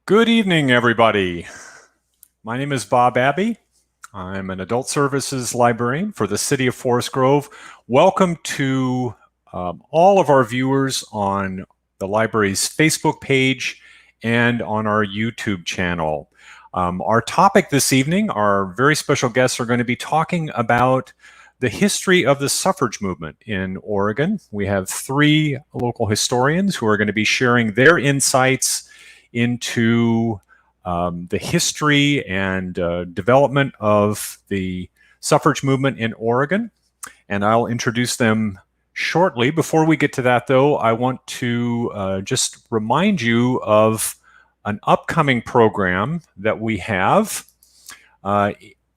Good evening, everybody. My name is Bob Abbey. I'm an adult services librarian for the city of Forest Grove. Welcome to all of our viewers on the library's Facebook page and on our YouTube channel. Our topic this evening, our very special guests are going to be talking about the history of the suffrage movement in Oregon. We have three local historians who are going to be sharing their insights into the history and development of the suffrage movement in Oregon. And I'll introduce them shortly. Before we get to that, though, I want to just remind you of an upcoming program that we have.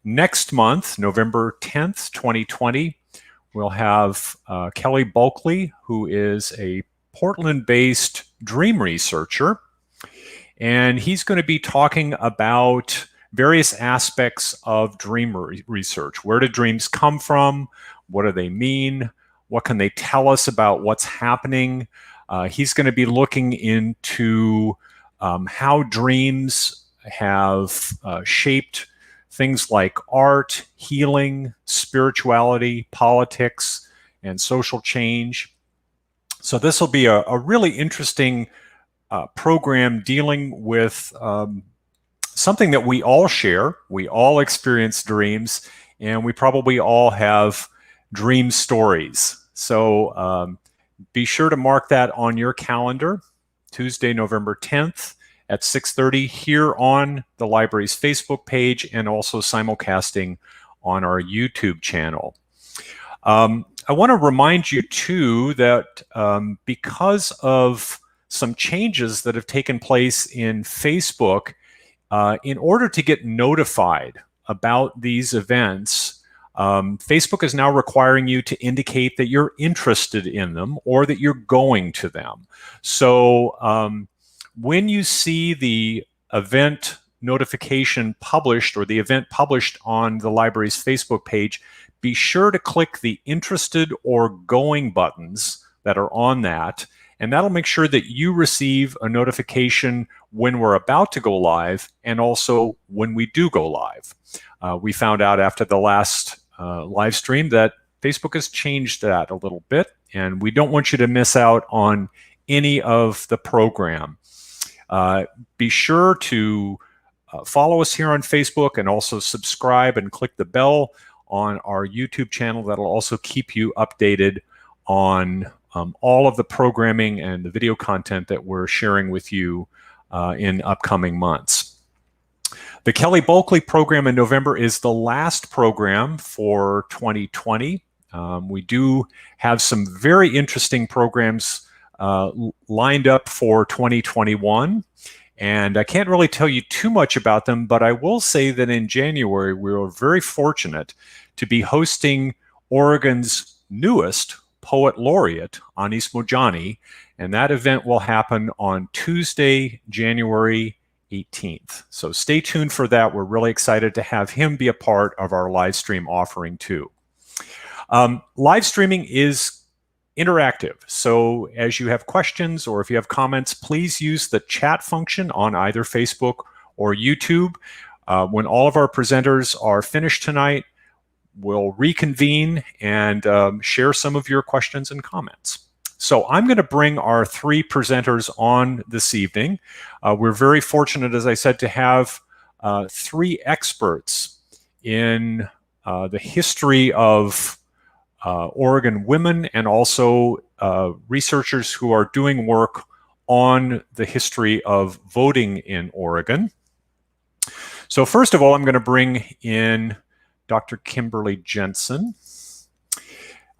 Next month, November 10th, 2020, we'll have Kelly Bulkley, who is a Portland-based dream researcher. And he's going to be talking about various aspects of dream research. Where do dreams come from? What do they mean? What can they tell us about what's happening? He's going to be looking into how dreams have shaped things like art, healing, spirituality, politics, and social change. So this will be a really interesting program dealing with something that we all share. We all experience dreams, and we probably all have dream stories. So be sure to mark that on your calendar, Tuesday, November 10th at 6:30 here on the library's Facebook page and also simulcasting on our YouTube channel. I want to remind you too that because of some changes that have taken place in Facebook, in order to get notified about these events, Facebook is now requiring you to indicate that you're interested in them or that you're going to them. So when you see the event notification published or the event published on the library's Facebook page, be sure to click the interested or going buttons that are on that. And that'll make sure that you receive a notification when we're about to go live and also when we do go live. We found out after the last live stream that Facebook has changed that a little bit, and we don't want you to miss out on any of the program. Be sure to follow us here on Facebook and also subscribe and click the bell on our YouTube channel. That'll also keep you updated on all of the programming and the video content that we're sharing with you in upcoming months. The Kelly Bulkley program in November is the last program for 2020. We do have some very interesting programs lined up for 2021. And I can't really tell you too much about them, but I will say that in January, we were very fortunate to be hosting Oregon's newest Poet Laureate, Anis Mojani, and that event will happen on Tuesday, January 18th. So stay tuned for that. We're really excited to have him be a part of our live stream offering too. Live streaming is interactive. So as you have questions or if you have comments, please use the chat function on either Facebook or YouTube. When all of our presenters are finished tonight, we'll reconvene and share some of your questions and comments. So I'm going to bring our three presenters on this evening. We're very fortunate, as I said, to have three experts in the history of Oregon women and also researchers who are doing work on the history of voting in Oregon. So first of all, I'm going to bring in Dr. Kimberly Jensen.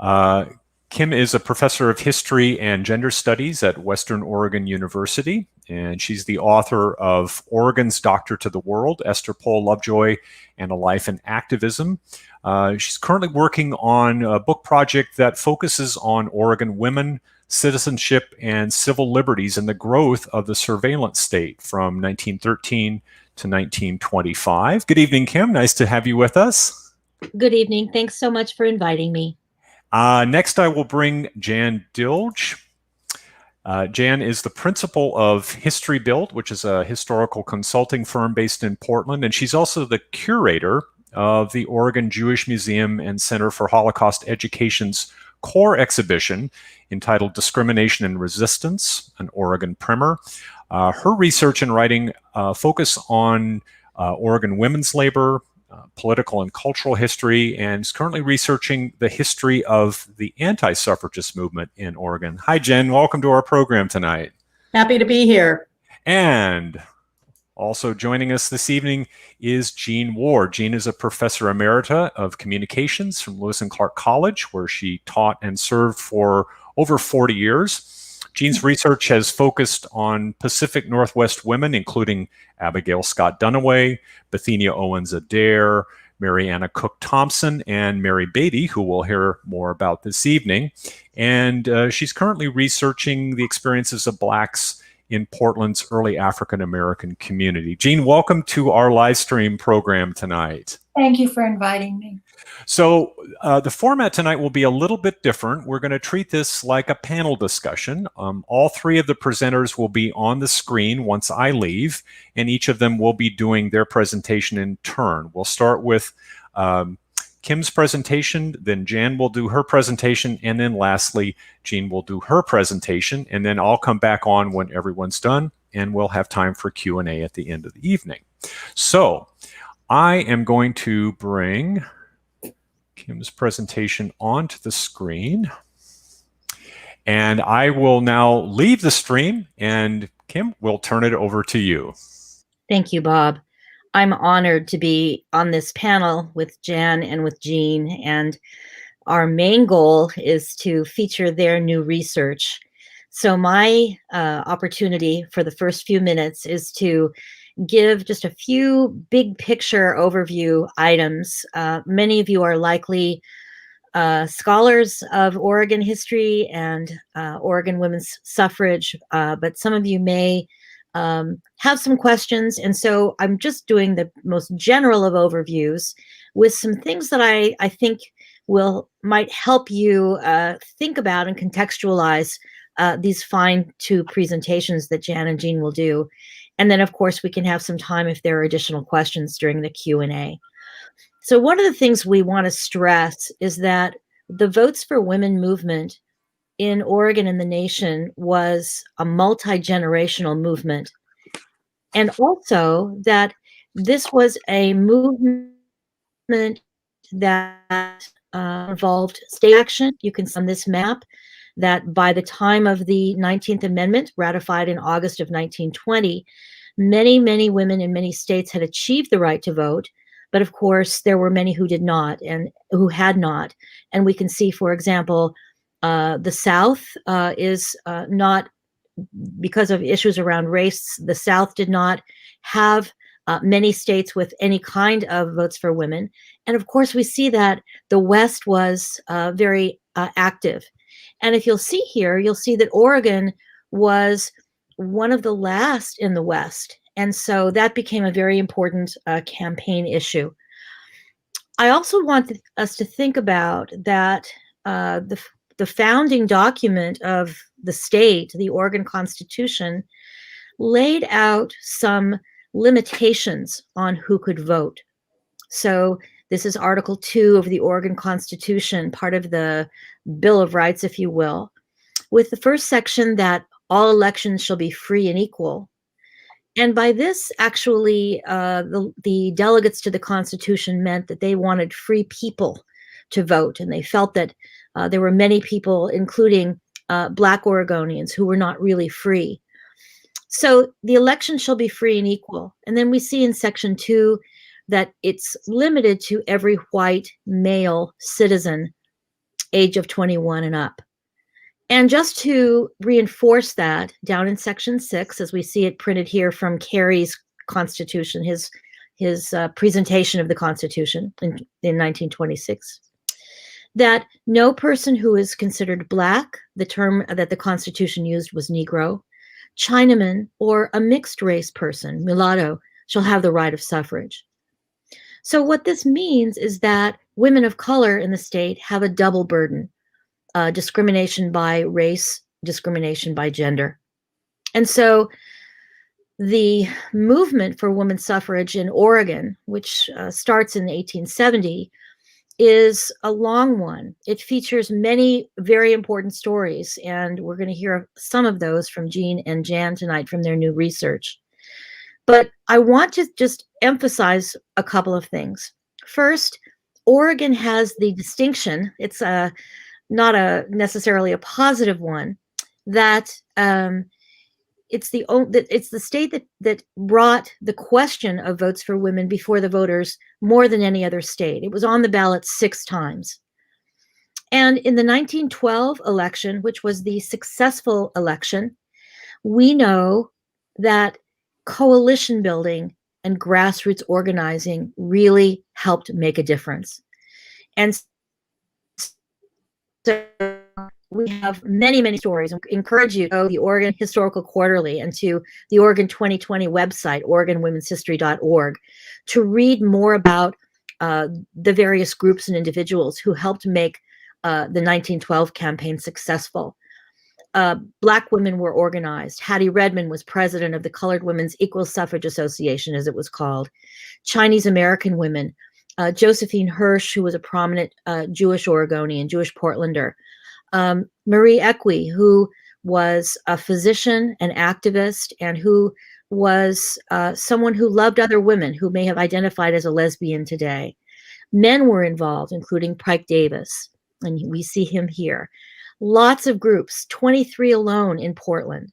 Kim is a professor of history and gender studies at Western Oregon University, and she's the author of Oregon's Doctor to the World, Esther Pohl Lovejoy, and a Life in Activism. She's currently working on a book project that focuses on Oregon women, citizenship, and civil liberties and the growth of the surveillance state from 1913 to 1925. Good evening, Kim. Nice to have you with us. Good evening. Thanks so much for inviting me. Next, I will bring Jan Dilg. Jan is the principal of HistoryBuilt, which is a historical consulting firm based in Portland, and she's also the curator of the Oregon Jewish Museum and Center for Holocaust Education's core exhibition entitled Discrimination and Resistance, an Oregon Primer. Her research and writing focus on Oregon women's labor, political and cultural history, and is currently researching the history of the anti-suffragist movement in Oregon. Hi, Jen. Welcome to our program tonight. Happy to be here. And also joining us this evening is Jean Ward. Jean is a professor emerita of communications from Lewis and Clark College, where she taught and served for over 40 years. Jean's research has focused on Pacific Northwest women, including Abigail Scott Dunaway, Bethenia Owens Adair, Mary Anna Cook Thompson, and Lj Beatty, who we'll hear more about this evening. And she's currently researching the experiences of Blacks in Portland's early African American community. Jean, welcome to our live stream program tonight. Thank you for inviting me. So the format tonight will be a little bit different. We're going to treat this like a panel discussion. All three of the presenters will be on the screen once I leave, and each of them will be doing their presentation in turn. We'll start with Kim's presentation, then Jan will do her presentation, and then lastly, Jean will do her presentation, and then I'll come back on when everyone's done, and we'll have time for Q&A at the end of the evening. So I am going to bring Kim's presentation onto the screen, and I will now leave the stream, and Kim, we'll turn it over to you. Thank you, Bob. I'm honored to be on this panel with Jan and with Jean, and our main goal is to feature their new research. So my opportunity for the first few minutes is to give just a few big picture overview items. Many of you are likely scholars of Oregon history and Oregon women's suffrage, but some of you may have some questions. And so I'm just doing the most general of overviews with some things that I think might help you think about and contextualize these fine two presentations that Jan and Jean will do. And then, of course, we can have some time if there are additional questions during the Q&A. So one of the things we want to stress is that the Votes for Women movement in Oregon and the nation was a multi-generational movement. And also that this was a movement that involved state action. You can see on this map that by the time of the 19th Amendment, ratified in August of 1920, many, many women in many states had achieved the right to vote. But of course, there were many who did not and who had not. And we can see, for example, the South is not, because of issues around race, the South did not have many states with any kind of votes for women. And of course, we see that the West was very active. And if you'll see here, you'll see that Oregon was one of the last in the West. And so that became a very important campaign issue. I also want us to think about that the founding document of the state, the Oregon Constitution, laid out some limitations on who could vote. So this is Article 2 of the Oregon Constitution, part of the Bill of Rights, if you will, with the first section that all elections shall be free and equal. And by this, actually, the delegates to the Constitution meant that they wanted free people to vote. And they felt that there were many people, including Black Oregonians, who were not really free. So the election shall be free and equal. And then we see in Section 2 that it's limited to every white male citizen, age of 21 and up. And just to reinforce that, down in Section 6, as we see it printed here from Carey's Constitution, his presentation of the Constitution in 1926, that no person who is considered Black, the term that the Constitution used was Negro, Chinaman, or a mixed race person, mulatto, shall have the right of suffrage. So what this means is that women of color in the state have a double burden, discrimination by race discrimination by gender. And so the movement for women's suffrage in Oregon, which starts in 1870, is a long one. It features many very important stories, and we're going to hear some of those from Jean and Jan tonight from their new research. But I want to just emphasize a couple of things. First, Oregon has the distinction, it's not necessarily a positive one, that it's the state that brought the question of votes for women before the voters more than any other state. It was on the ballot 6 times. And in the 1912 election, which was the successful election, we know that coalition building and grassroots organizing really helped make a difference. And so we have many, many stories. I encourage you to go to the Oregon Historical Quarterly and to the Oregon 2020 website, OregonWomen'sHistory.org, to read more about the various groups and individuals who helped make the 1912 campaign successful. Black women were organized. Hattie Redmond was president of the Colored Women's Equal Suffrage Association, as it was called. Chinese American women, Josephine Hirsch, who was a prominent Jewish Oregonian, Jewish Portlander. Marie Equi, who was a physician, an activist, and who was someone who loved other women, who may have identified as a lesbian today. Men were involved, including Pike Davis, and we see him here. Lots of groups, 23 alone in Portland.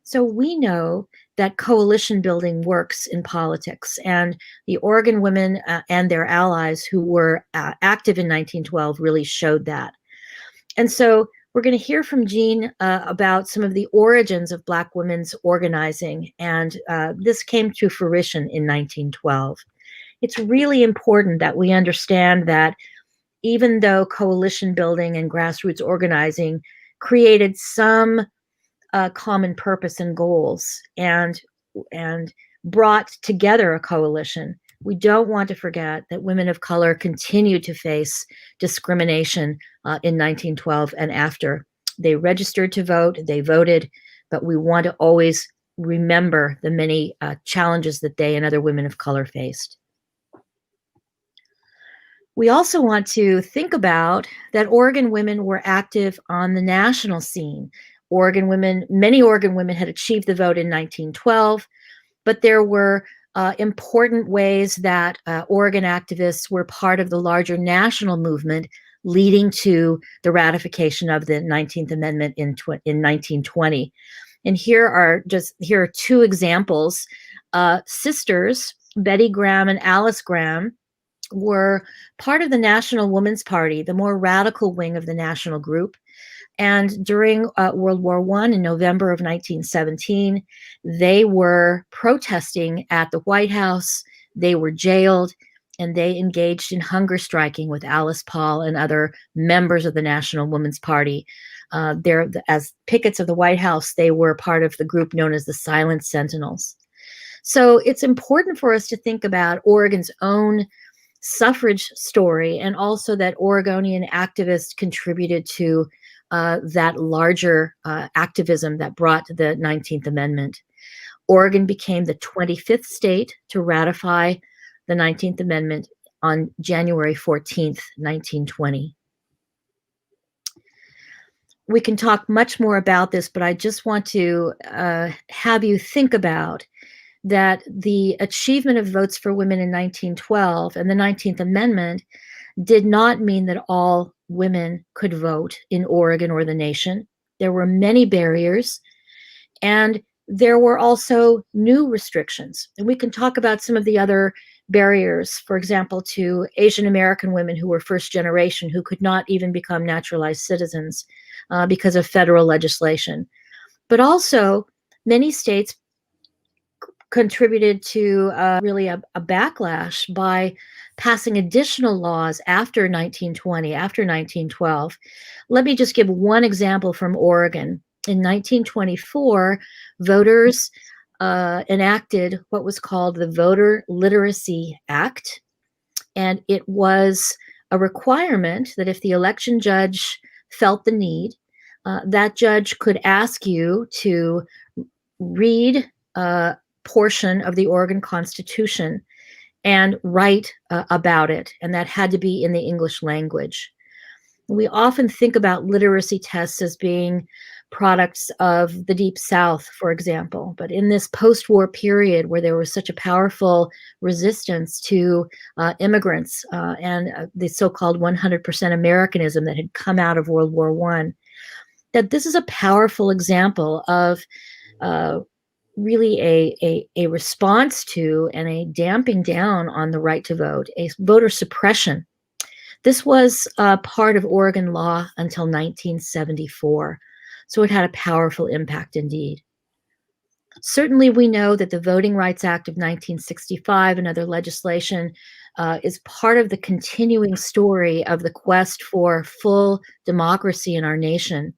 So we know that coalition building works in politics, and the Oregon women and their allies who were active in 1912 really showed that. And so we're going to hear from Jean about some of the origins of Black women's organizing, and this came to fruition in 1912. It's really important that we understand that even though coalition building and grassroots organizing created some common purpose and goals and brought together a coalition, we don't want to forget that women of color continued to face discrimination in 1912 and after. They registered to vote, they voted, but we want to always remember the many challenges that they and other women of color faced. We also want to think about that Oregon women were active on the national scene. Many Oregon women had achieved the vote in 1912, but there were important ways that Oregon activists were part of the larger national movement leading to the ratification of the 19th Amendment in 1920. And here are 2 examples. Sisters, Betty Graham and Alice Graham, were part of the National Woman's Party, the more radical wing of the national group. And during World War I, in November of 1917, they were protesting at the White House. They were jailed, and they engaged in hunger striking with Alice Paul and other members of the National Woman's Party. As pickets of the White House, they were part of the group known as the Silent Sentinels. So it's important for us to think about Oregon's own suffrage story, and also that Oregonian activists contributed to that larger activism that brought the 19th Amendment. Oregon became the 25th state to ratify the 19th Amendment on January 14th, 1920. We can talk much more about this, but I just want to have you think about that the achievement of votes for women in 1912 and the 19th Amendment did not mean that all women could vote in Oregon or the nation. There were many barriers, and there were also new restrictions. And we can talk about some of the other barriers, for example, to Asian American women who were first generation, who could not even become naturalized citizens because of federal legislation. But also, many states contributed to really a backlash by passing additional laws after 1920, after 1912. Let me just give one example from Oregon. In 1924, voters enacted what was called the Voter Literacy Act, and it was a requirement that if the election judge felt the need, that judge could ask you to read a portion of the Oregon Constitution and write about it, and that had to be in the English language. We often think about literacy tests as being products of the Deep South, for example, but in this post-war period where there was such a powerful resistance to immigrants and the so-called 100% Americanism that had come out of World War I, that this is a powerful example of really a response to and a damping down on the right to vote, a voter suppression. This was part of Oregon law until 1974, so it had a powerful impact indeed. Certainly, we know that the Voting Rights Act of 1965 and other legislation is part of the continuing story of the quest for full democracy in our nation.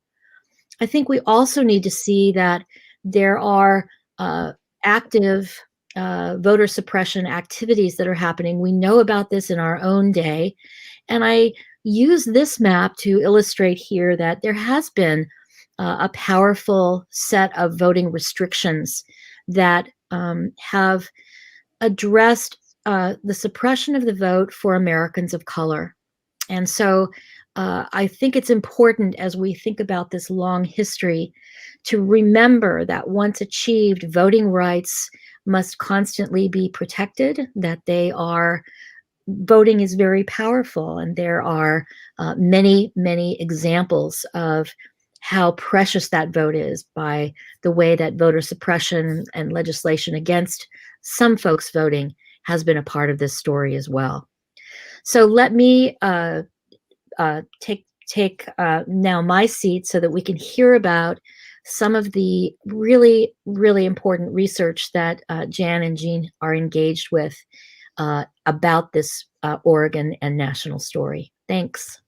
I think we also need to see that there are active voter suppression activities that are happening. We know about this in our own day. And I use this map to illustrate here that there has been a powerful set of voting restrictions that have addressed the suppression of the vote for Americans of color. And so I think it's important as we think about this long history to remember that once achieved, voting rights must constantly be protected, that voting is very powerful, and there are many, many examples of how precious that vote is by the way that voter suppression and legislation against some folks voting has been a part of this story as well. So let me take now my seat so that we can hear about some of the really, really important research that Jan and Jean are engaged with about this Oregon and national story. Thanks.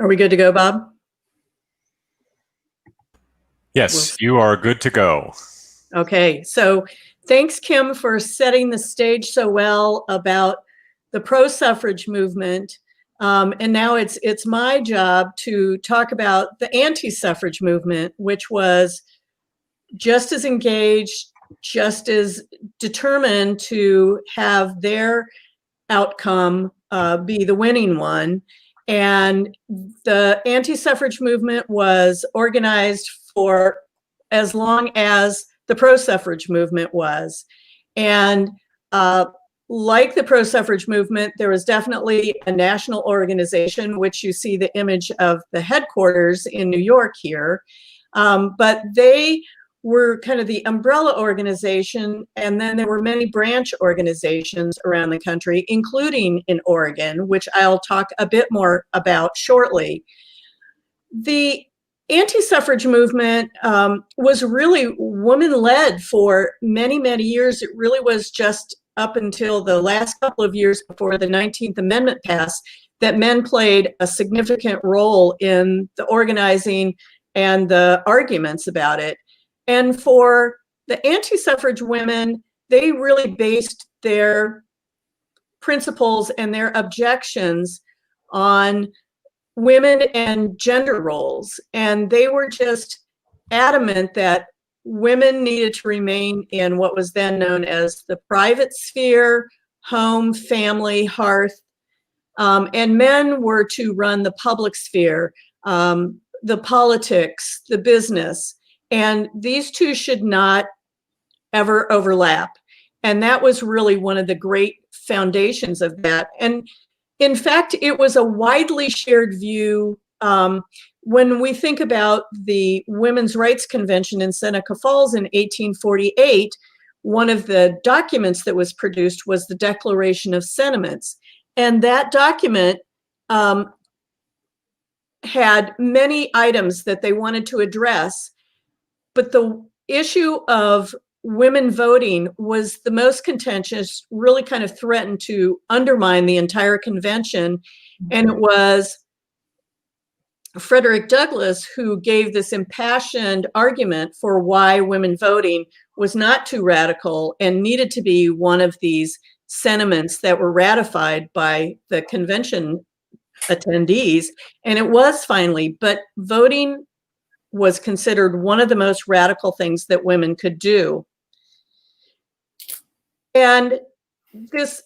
Are we good to go, Bob? Yes, you are good to go. Okay, so thanks, Kim, for setting the stage so well about the pro-suffrage movement. And now it's my job to talk about the anti-suffrage movement, which was just as engaged, just as determined to have their outcome be the winning one. And the anti-suffrage movement was organized for as long as the pro-suffrage movement was. And like the pro-suffrage movement, there was definitely a national organization, which you see the image of the headquarters in New York here. But they were kind of the umbrella organization, and then there were many branch organizations around the country, including in Oregon, which I'll talk a bit more about shortly. The anti-suffrage movement was really woman-led for many, many years. It really was just up until the last couple of years before the 19th Amendment passed that men played a significant role in the organizing and the arguments about it. And for the anti-suffrage women, they really based their principles and their objections on women and gender roles. And they were just adamant that women needed to remain in what was then known as the private sphere, home, family, hearth, and men were to run the public sphere, the politics, the business. And these two should not ever overlap. And that was really one of the great foundations of that. And in fact, it was a widely shared view when we think about the Women's Rights Convention in Seneca Falls in 1848. One of the documents that was produced was the Declaration of Sentiments. And that document had many items that they wanted to address. But the issue of women voting was the most contentious, really kind of threatened to undermine the entire convention. And it was Frederick Douglass, who gave this impassioned argument for why women voting was not too radical and needed to be one of these sentiments that were ratified by the convention attendees. And it was finally, but voting was considered one of the most radical things that women could do. And this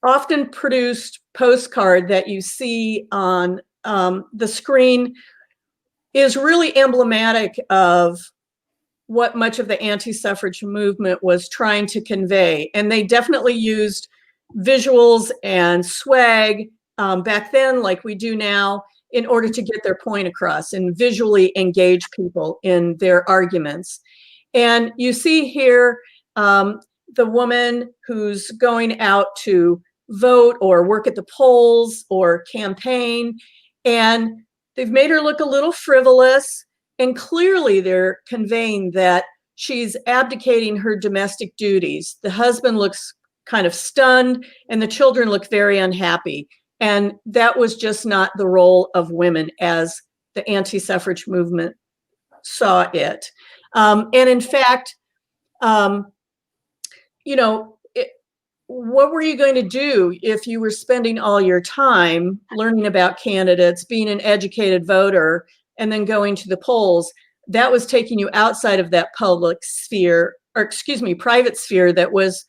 often produced postcard that you see on the screen is really emblematic of what much of the anti-suffrage movement was trying to convey. And they definitely used visuals and swag back then, like we do now, in order to get their point across and visually engage people in their arguments. And you see here the woman who's going out to vote or work at the polls or campaign, and they've made her look a little frivolous, and clearly they're conveying that she's abdicating her domestic duties. The husband looks kind of stunned and the children look very unhappy. And that was just not the role of women as the anti-suffrage movement saw it. And in fact, you know, what were you going to do if you were spending all your time learning about candidates, being an educated voter, and then going to the polls? That was taking you outside of that public sphere, or excuse me, private sphere that was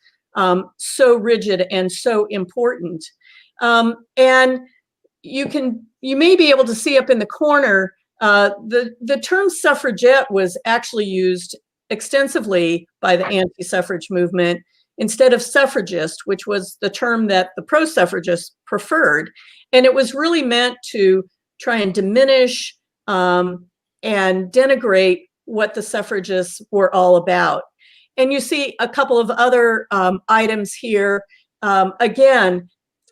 so rigid and so important. And you may be able to see up in the corner, the term suffragette was actually used extensively by the anti-suffrage movement instead of suffragist, which was the term that the pro-suffragists preferred. And it was really meant to try and diminish and denigrate what the suffragists were all about. And you see a couple of other items here. Again,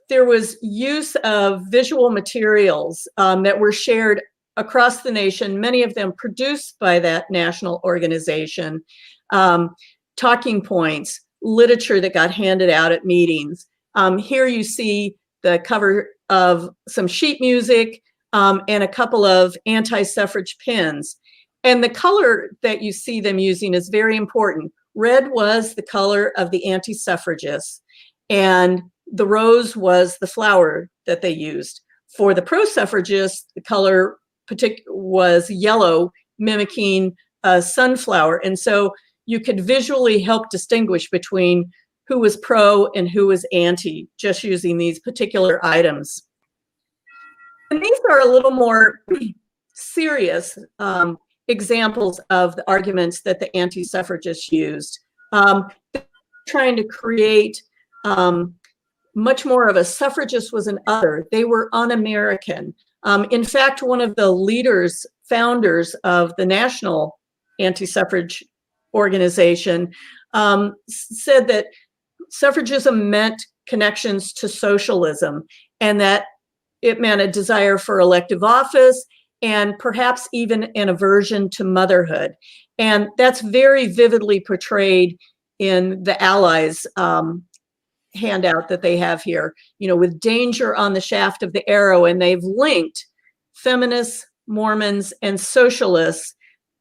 there was use of visual materials that were shared across the nation, many of them produced by that national organization, talking points, literature that got handed out at meetings. Here you see the cover of some sheet music and a couple of anti-suffrage pins. And the color that you see them using is very important. Red was the color of the anti-suffragists, and the rose was the flower that they used. For the pro-suffragists, the color was yellow, mimicking a sunflower. And so you could visually help distinguish between who was pro and who was anti, just using these particular items. And these are a little more serious examples of the arguments that the anti-suffragists used. Trying to create much more of a suffragist was an other. They were un-American. In fact, one of the founders of the National Anti-Suffrage Organization said that suffragism meant connections to socialism, and that it meant a desire for elective office and perhaps even an aversion to motherhood. And that's very vividly portrayed in the Allies handout that they have here, you know, with danger on the shaft of the arrow. And they've linked feminists, Mormons, and socialists,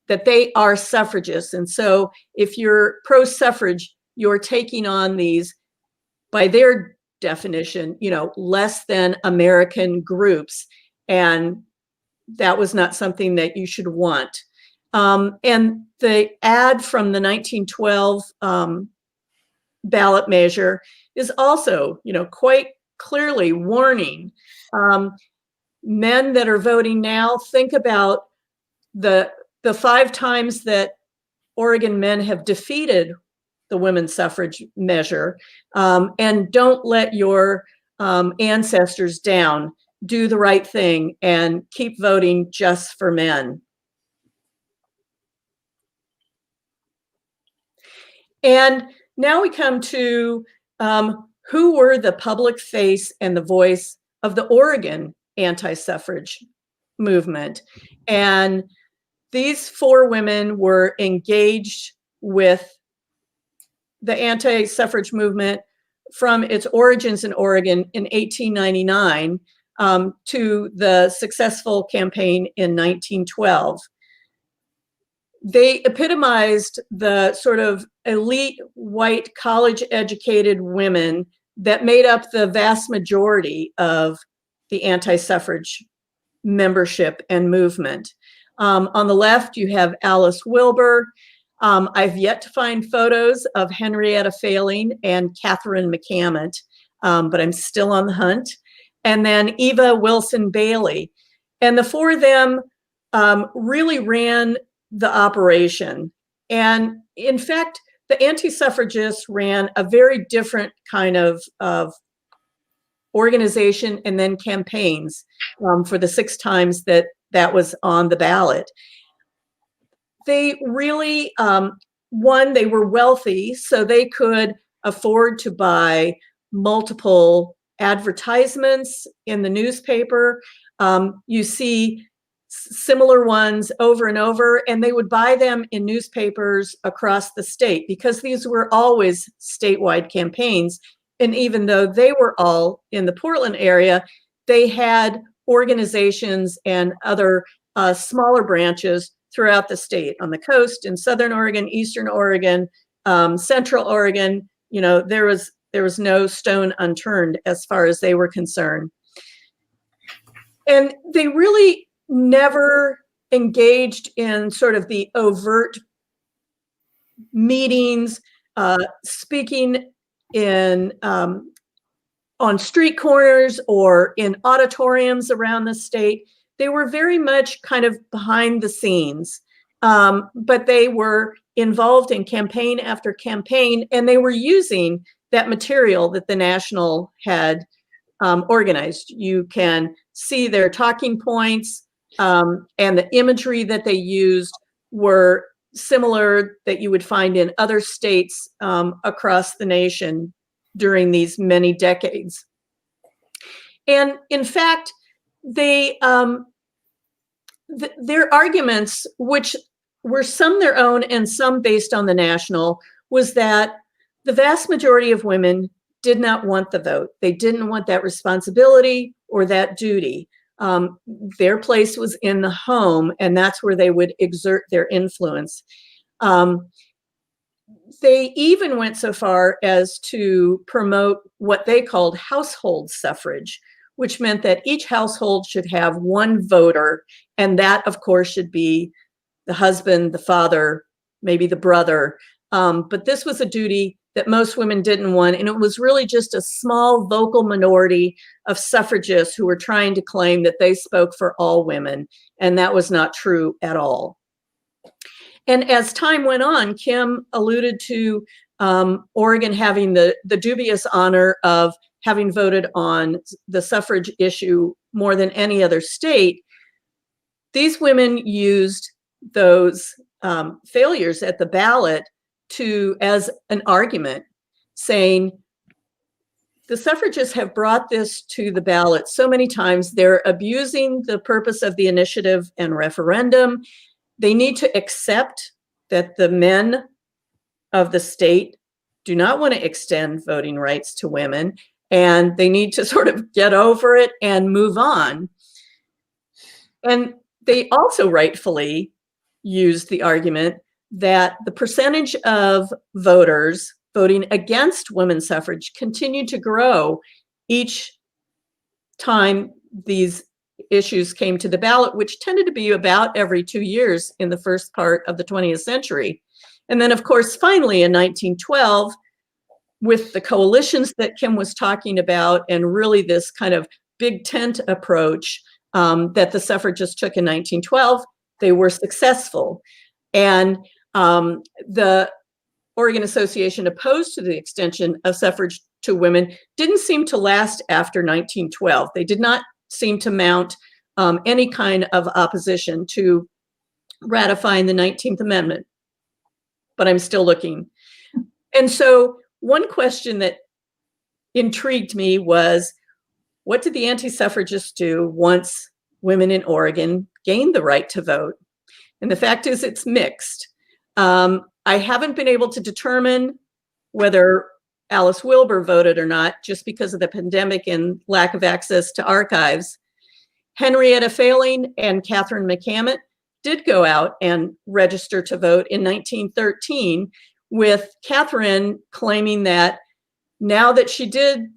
that they are suffragists. And so if you're pro-suffrage, you're taking on these, by their definition, you know, less than American groups. And that was not something that you should want. And the ad from the 1912 ballot measure is also, you know, quite clearly warning men that are voting now. Think about the 5 times that Oregon men have defeated the women's suffrage measure, and don't let your ancestors down. Do the right thing and keep voting just for men. And now we come to who were the public face and the voice of the Oregon anti-suffrage movement. And these 4 women were engaged with the anti-suffrage movement from its origins in Oregon in 1899. to the successful campaign in 1912. They epitomized the sort of elite white college-educated women that made up the vast majority of the anti-suffrage membership and movement. On the left, you have Alice Wilbur. I've yet to find photos of Henrietta Failing and Catherine McCammett, but I'm still on the hunt. And then Eva Wilson Bailey. And the four of them really ran the operation. And in fact, the anti-suffragists ran a very different kind of organization and then campaigns for the 6 times that was on the ballot. They really, one, they were wealthy, so they could afford to buy multiple advertisements in the newspaper. You see similar ones over and over, and they would buy them in newspapers across the state because these were always statewide campaigns. And even though they were all in the Portland area, they had organizations and other smaller branches throughout the state, on the coast, in Southern Oregon, Eastern Oregon, Central Oregon. You know, there was no stone unturned as far as they were concerned. And they really never engaged in sort of the overt meetings, speaking in on street corners or in auditoriums around the state. They were very much kind of behind the scenes, but they were involved in campaign after campaign, and they were using that material that the National had organized. You can see their talking points, and the imagery that they used were similar that you would find in other states across the nation during these many decades. And in fact, they their arguments, which were some their own and some based on the National, was that the vast majority of women did not want the vote. They didn't want that responsibility or that duty. Their place was in the home, and that's where they would exert their influence. They even went so far as to promote what they called household suffrage, which meant that each household should have one voter, and that, of course, should be the husband, the father, maybe the brother. But this was a duty that most women didn't want, and it was really just a small vocal minority of suffragists who were trying to claim that they spoke for all women, and that was not true at all. And as time went on, Kim alluded to Oregon having the dubious honor of having voted on the suffrage issue more than any other state. These women used those failures at the ballot as an argument, saying, the suffragists have brought this to the ballot so many times, they're abusing the purpose of the initiative and referendum. They need to accept that the men of the state do not want to extend voting rights to women, and they need to sort of get over it and move on. And they also rightfully used the argument that the percentage of voters voting against women's suffrage continued to grow each time these issues came to the ballot, which tended to be about every 2 years in the first part of the 20th century. And then, of course, finally in 1912, with the coalitions that Kim was talking about, and really this kind of big tent approach that the suffragists took in 1912, they were successful. And the Oregon Association opposed to the extension of suffrage to women didn't seem to last after 1912. They did not seem to mount any kind of opposition to ratifying the 19th Amendment, but I'm still looking. And so one question that intrigued me was, what did the anti-suffragists do once women in Oregon gained the right to vote? And the fact is, it's mixed. I haven't been able to determine whether Alice Wilbur voted or not, just because of the pandemic and lack of access to archives. Henrietta Failing and Catherine McCammett did go out and register to vote in 1913, with Catherine claiming that now that she did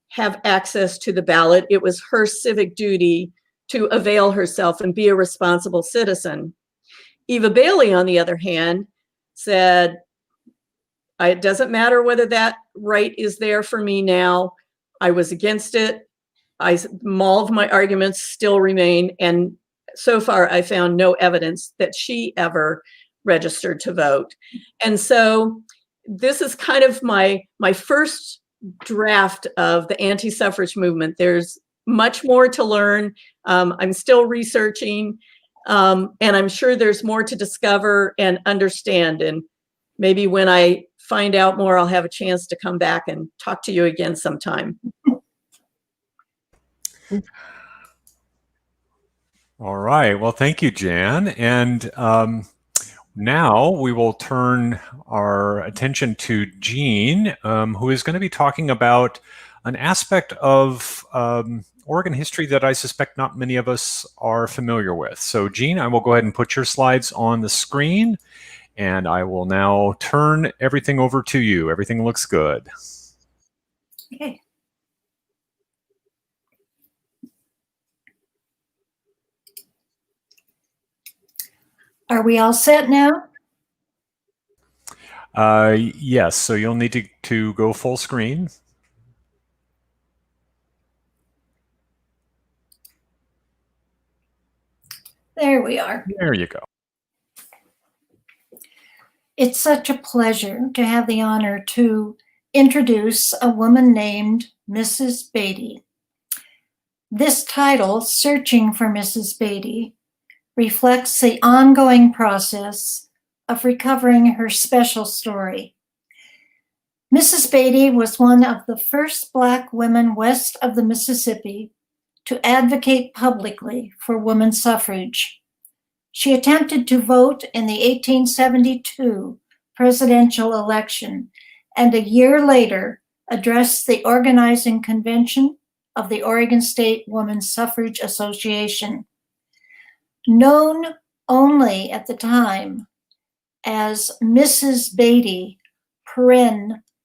have access to the ballot, it was her civic duty to avail herself and be a responsible citizen. Eva Bailey, on the other hand, said, it doesn't matter whether that right is there for me now. I was against it. All of my arguments still remain. And so far, I found no evidence that she ever registered to vote. And so this is kind of my first draft of the anti-suffrage movement. There's much more to learn. I'm still researching, and I'm sure there's more to discover and understand. And maybe when I find out more, I'll have a chance to come back and talk to you again sometime. All right. Well, thank you, Jan. And now we will turn our attention to Jean, who is going to be talking about an aspect of Oregon history that I suspect not many of us are familiar with. So Jean, I will go ahead and put your slides on the screen, and I will now turn everything over to you. Everything looks good. Okay. Are we all set now? Yes, so you'll need to go full screen. There we are. There you go. It's such a pleasure to have the honor to introduce a woman named Mrs. Beatty. This title, Searching for Mrs. Beatty, reflects the ongoing process of recovering her special story. Mrs. Beatty was one of the first Black women west of the Mississippi to advocate publicly for women's suffrage. She attempted to vote in the 1872 presidential election, and a year later addressed the organizing convention of the Oregon State Women's Suffrage Association. Known only at the time as Mrs. Beatty,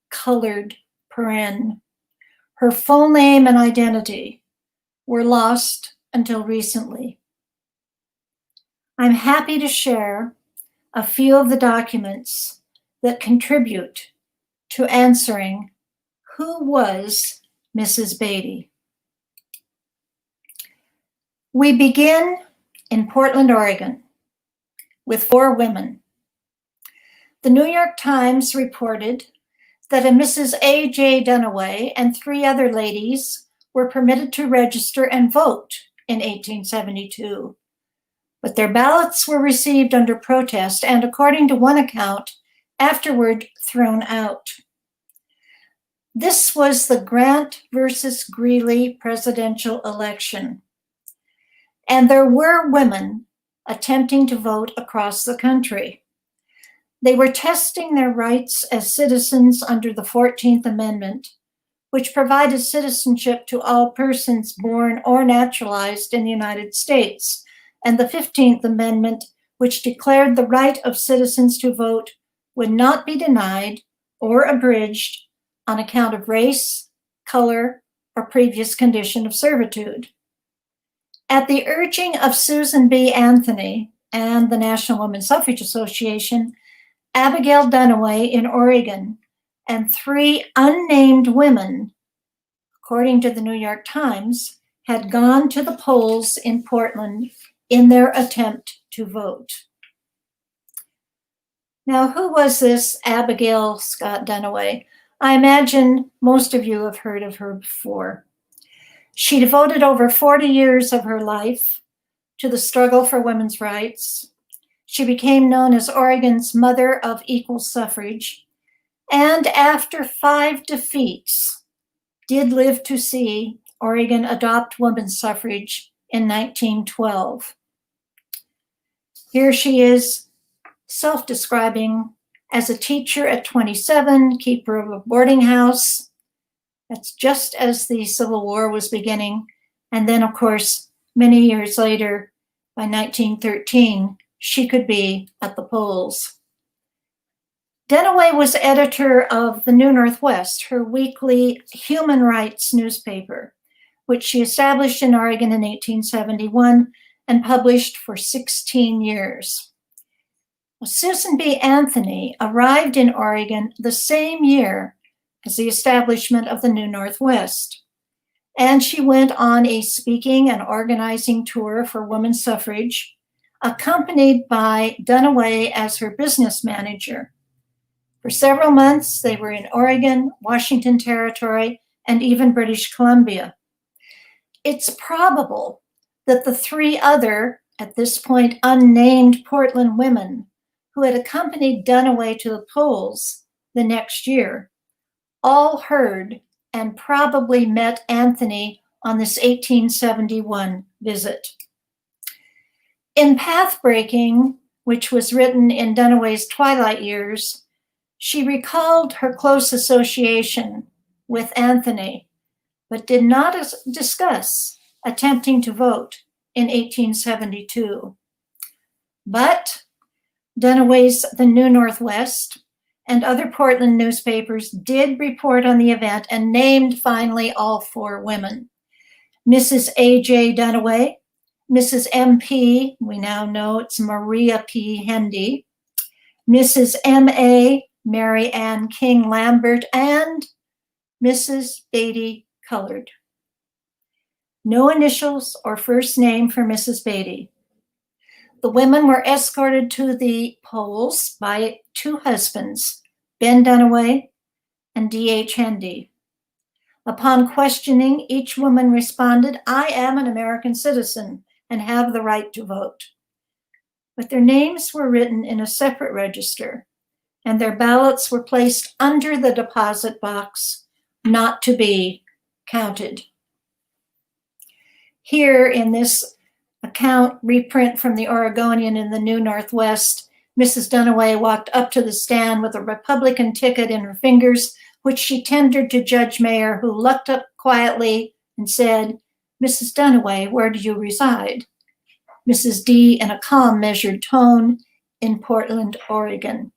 colored. Her full name and identity were lost until recently. I'm happy to share a few of the documents that contribute to answering who was Mrs. Beatty. We begin in Portland, Oregon, with 4 women. The New York Times reported that a Mrs. A.J. Dunaway and 3 other ladies were permitted to register and vote in 1872. But their ballots were received under protest and, according to one account, afterward thrown out. This was the Grant versus Greeley presidential election. And there were women attempting to vote across the country. They were testing their rights as citizens under the 14th Amendment, which provided citizenship to all persons born or naturalized in the United States, and the 15th Amendment, which declared the right of citizens to vote would not be denied or abridged on account of race, color, or previous condition of servitude. At the urging of Susan B. Anthony and the National Women's Suffrage Association, Abigail Dunaway in Oregon and 3 unnamed women, according to the New York Times, had gone to the polls in Portland in their attempt to vote. Now, who was this Abigail Scott Dunaway? I imagine most of you have heard of her before. She devoted over 40 years of her life to the struggle for women's rights. She became known as Oregon's mother of equal suffrage, and after 5 defeats, did live to see Oregon adopt women's suffrage in 1912. Here she is self-describing as a teacher at 27, keeper of a boarding house. That's just as the Civil War was beginning. And then, of course, many years later, by 1913, she could be at the polls. Dunaway was editor of the New Northwest, her weekly human rights newspaper, which she established in Oregon in 1871 and published for 16 years. Susan B. Anthony arrived in Oregon the same year as the establishment of the New Northwest, and she went on a speaking and organizing tour for women's suffrage, accompanied by Dunaway as her business manager. For several months, they were in Oregon, Washington Territory, and even British Columbia. It's probable that the three other, at this point, unnamed Portland women who had accompanied Dunaway to the polls the next year all heard and probably met Anthony on this 1871 visit. In Pathbreaking, which was written in Dunaway's twilight years, she recalled her close association with Anthony, but did not discuss attempting to vote in 1872. But Dunaway's The New Northwest and other Portland newspapers did report on the event and named finally all four women. Mrs. A.J. Dunaway, Mrs. M.P., we now know it's Maria P. Hendy, Mrs. M.A., Mary Ann King Lambert, and Mrs. Beatty Colored. No initials or first name for Mrs. Beatty. The women were escorted to the polls by two husbands, Ben Dunaway and D.H. Hendy. Upon questioning, each woman responded, "I am an American citizen and have the right to vote." But their names were written in a separate register, and their ballots were placed under the deposit box, not to be counted. Here in this account reprint from the Oregonian in the New Northwest, Mrs. Dunaway walked up to the stand with a Republican ticket in her fingers, which she tendered to Judge Mayer, who looked up quietly and said, "Mrs. Dunaway, where do you reside?" Mrs. D, in a calm, measured tone, "In Portland, Oregon."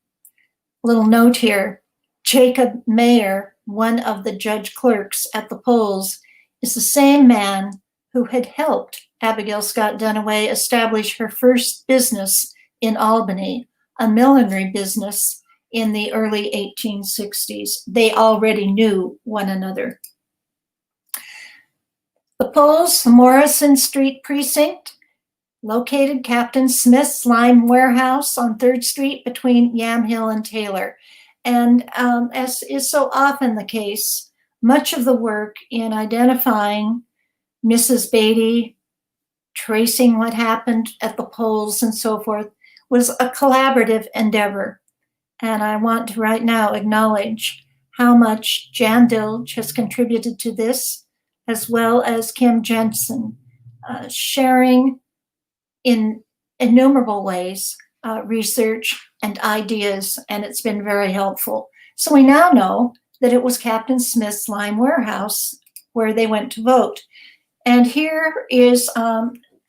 Little note here, Jacob Mayer, one of the judge clerks at the polls, is the same man who had helped Abigail Scott Dunaway establish her first business in Albany, a millinery business in the early 1860s. They already knew one another. The polls, the Morrison Street precinct, located Captain Smith's Lime Warehouse on 3rd Street between Yamhill and Taylor. And as is so often the case, much of the work in identifying Mrs. Beatty, tracing what happened at the polls and so forth, was a collaborative endeavor. And I want to right now acknowledge how much Jan Dilg has contributed to this, as well as Kim Jensen, sharing in innumerable ways research and ideas, and it's been very helpful. So we now know that it was Captain Smith's Lime Warehouse where they went to vote. And here is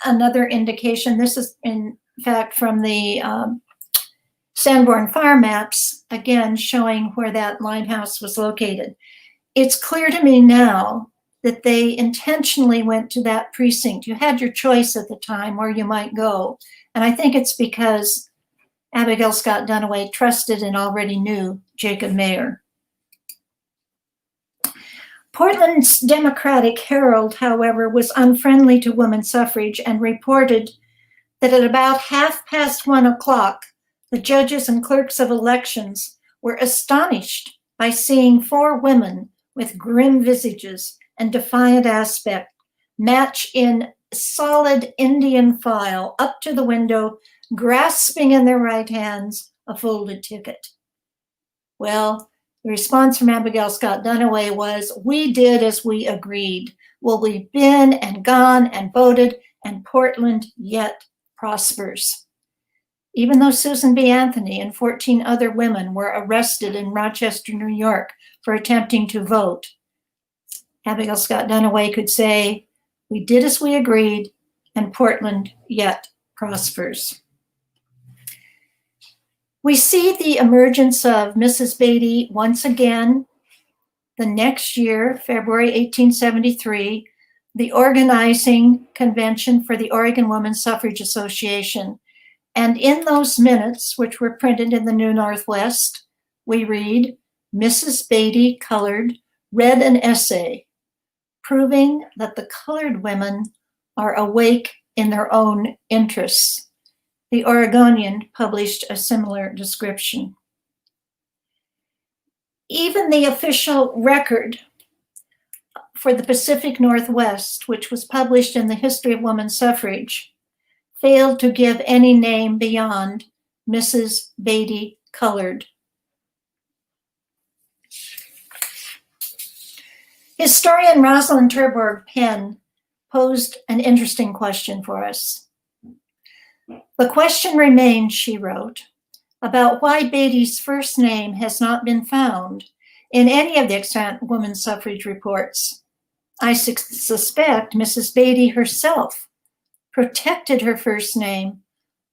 another indication. This is in fact from the Sanborn Farm maps, again showing where that limehouse was located. It's clear to me now that they intentionally went to that precinct. You had your choice at the time where you might go. And I think it's because Abigail Scott Dunaway trusted and already knew Jacob Mayer. Portland's Democratic Herald, however, was unfriendly to women's suffrage and reported that at about 1:30, the judges and clerks of elections were astonished by seeing four women with grim visages and defiant aspect match in solid Indian file up to the window, grasping in their right hands a folded ticket. Well, the response from Abigail Scott Dunaway was, "We did as we agreed. Well, we've been and gone and voted, and Portland yet prospers." even though Susan B. Anthony and 14 other women were arrested in Rochester, New York for attempting to vote, Abigail Scott Dunaway could say, "We did as we agreed, and Portland yet prospers." We see the emergence of Mrs. Beatty once again the next year, February 1873, the organizing convention for the Oregon Women's Suffrage Association. And in those minutes, which were printed in the New Northwest, we read, Mrs. Beatty, colored, read an essay proving that the colored women are awake in their own interests. The Oregonian published a similar description. Even the official record for the Pacific Northwest, which was published in the History of Women's Suffrage, failed to give any name beyond Mrs. Beatty colored. Historian Rosalind Terborg Penn posed an interesting question for us. The question remains, she wrote, about why Beatty's first name has not been found in any of the extant women's suffrage reports. I suspect Mrs. Beatty herself protected her first name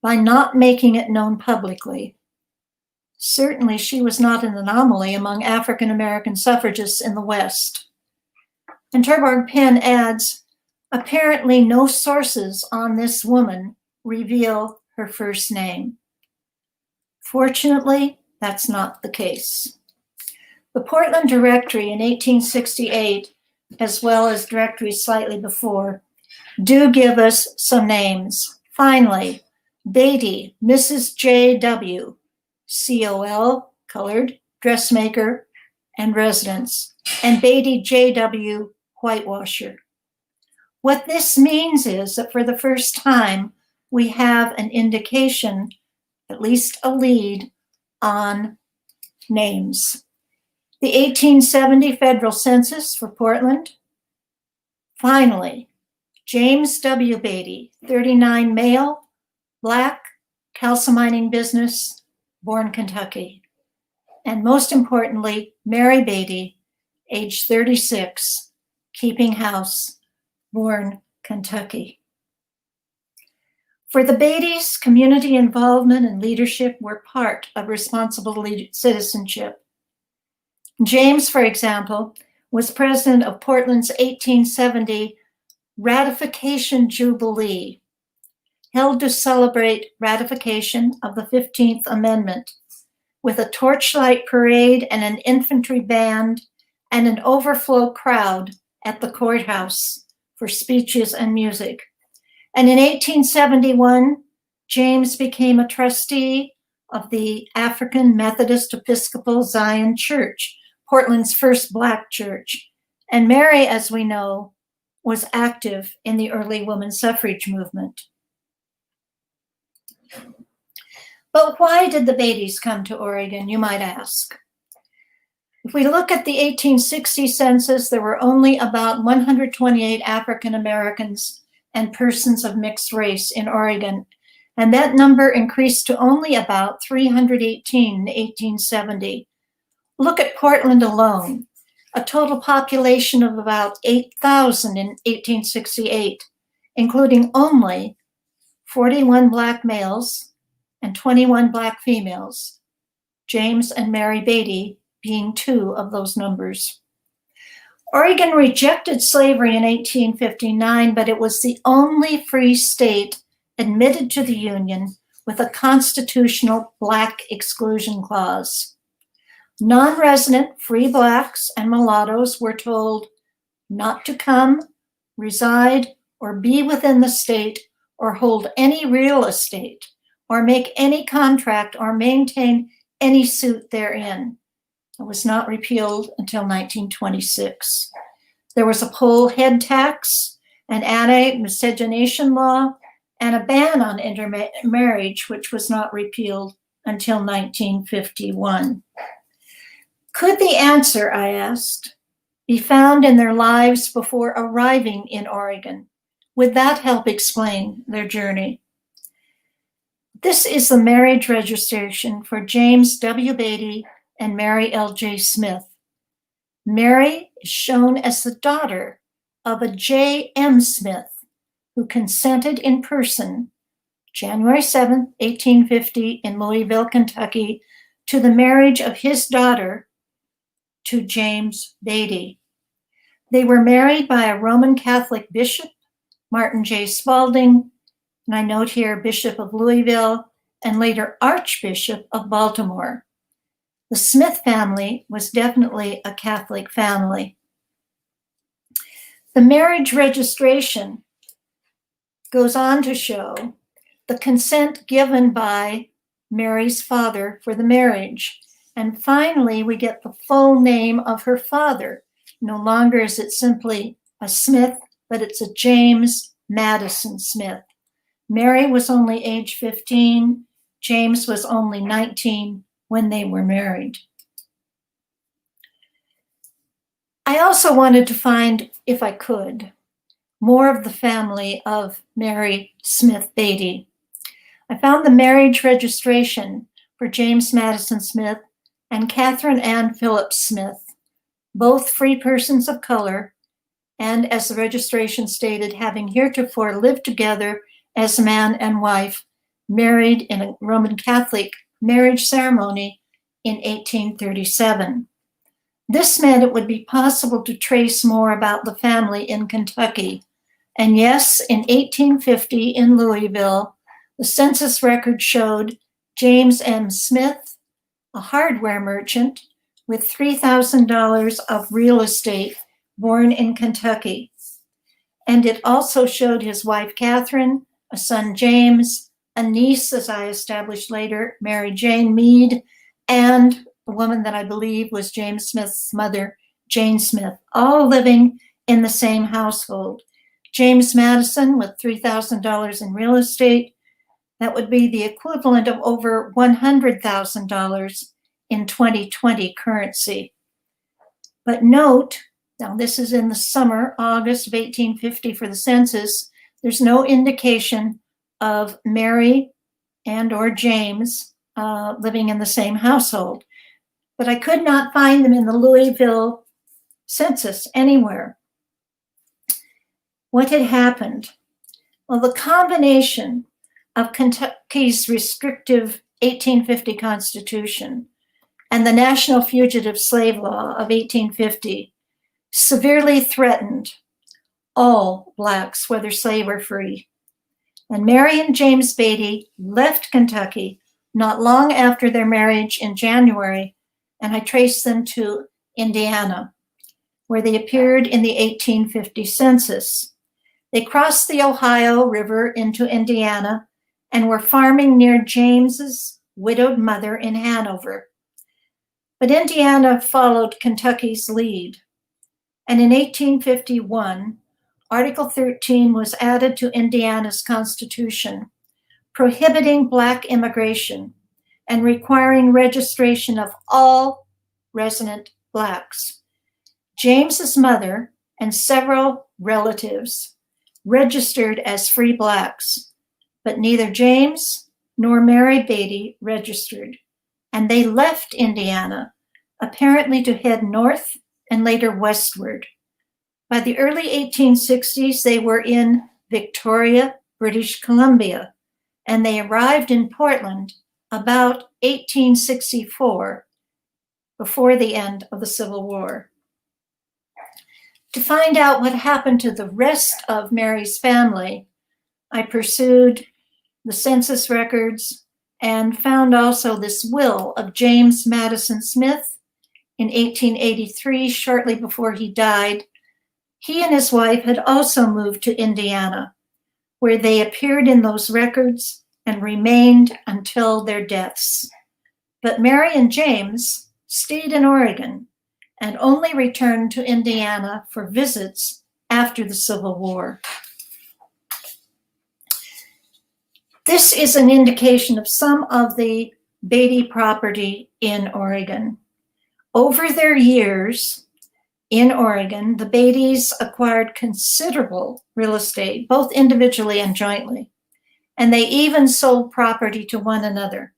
by not making it known publicly. Certainly, she was not an anomaly among African American suffragists in the West. And Terborg Penn adds, apparently no sources on this woman reveal her first name. Fortunately, that's not the case. The Portland Directory in 1868, as well as directories slightly before, do give us some names. Finally, Beatty, Mrs. J.W., C.O.L., colored, dressmaker, and residence, and Beatty J.W., whitewasher. What this means is that for the first time, we have an indication, at least a lead, on names. The 1870 federal census for Portland. Finally, James W. Beatty, 39, male, black, calcimining business, born Kentucky. And most importantly, Mary Beatty, age 36, keeping house, born Kentucky. For the Beattys, community involvement and leadership were part of responsible citizenship. James, for example, was president of Portland's 1870 Ratification Jubilee, held to celebrate ratification of the 15th Amendment, with a torchlight parade and an infantry band and an overflow crowd at the courthouse for speeches and music. And in 1871, James became a trustee of the African Methodist Episcopal Zion Church, Portland's first Black church. And Mary, as we know, was active in the early women's suffrage movement. But why did the Beattys come to Oregon, you might ask? If we look at the 1860 census, there were only about 128 African Americans and persons of mixed race in Oregon, and that number increased to only about 318 in 1870. Look at Portland alone, a total population of about 8,000 in 1868, including only 41 Black males and 21 Black females, James and Mary Beatty being two of those numbers. Oregon rejected slavery in 1859, but it was the only free state admitted to the Union with a constitutional Black exclusion clause. Non-resident free Blacks and mulattoes were told not to come, reside, or be within the state, or hold any real estate, or make any contract, or maintain any suit therein. It was not repealed until 1926. There was a poll head tax, an anti-miscegenation law, and a ban on intermarriage, which was not repealed until 1951. Could the answer, I asked, be found in their lives before arriving in Oregon? Would that help explain their journey? This is the marriage registration for James W. Beatty and Mary Lj Smith. Mary is shown as the daughter of a J.M. Smith, who consented in person, January 7, 1850, in Louisville, Kentucky, to the marriage of his daughter to James Beatty. They were married by a Roman Catholic bishop, Martin J. Spalding, and I note here Bishop of Louisville, and later Archbishop of Baltimore. The Smith family was definitely a Catholic family. The marriage registration goes on to show the consent given by Mary's father for the marriage. And finally, we get the full name of her father. No longer is it simply a Smith, but it's a James Madison Smith. Mary was only age 15. James was only 19 when they were married. I also wanted to find, if I could, more of the family of Mary Smith Beatty. I found the marriage registration for James Madison Smith and Catherine Ann Phillips Smith, both free persons of color, and as the registration stated, having heretofore lived together as man and wife, married in a Roman Catholic marriage ceremony in 1837. This meant it would be possible to trace more about the family in Kentucky. And yes, in 1850 in Louisville, the census record showed James M. Smith, a hardware merchant with $3,000 of real estate, born in Kentucky. And it also showed his wife, Catherine, a son, James, a niece, as I established later, Mary Jane Mead, and a woman that I believe was James Smith's mother, Jane Smith, all living in the same household. James Madison with $3,000 in real estate, that would be the equivalent of over $100,000 in 2020 currency. But note, now this is in the summer, August of 1850 for the census, there's no indication of Mary and or James living in the same household. But I could not find them in the Louisville census anywhere. What had happened? Well, the combination of Kentucky's restrictive 1850 Constitution and the National Fugitive Slave Law of 1850 severely threatened all Blacks, whether slave or free. And Mary and James Beatty left Kentucky not long after their marriage in January, and I traced them to Indiana, where they appeared in the 1850 census. They crossed the Ohio River into Indiana and were farming near James's widowed mother in Hanover. But Indiana followed Kentucky's lead. And in 1851, Article 13 was added to Indiana's Constitution, prohibiting Black immigration and requiring registration of all resident Blacks. James's mother and several relatives registered as free Blacks, but neither James nor Mary Beatty registered, and they left Indiana, apparently to head north and later westward. By the early 1860s, they were in Victoria, British Columbia, and they arrived in Portland about 1864, before the end of the Civil War. To find out what happened to the rest of Mary's family, I pursued the census records and found also this will of James Madison Smith in 1883, shortly before he died. He and his wife had also moved to Indiana, where they appeared in those records and remained until their deaths. But Mary and James stayed in Oregon and only returned to Indiana for visits after the Civil War. This is an indication of some of the Beatty property in Oregon. Over their years in Oregon, the Beattys acquired considerable real estate, both individually and jointly. and they even sold property to one another.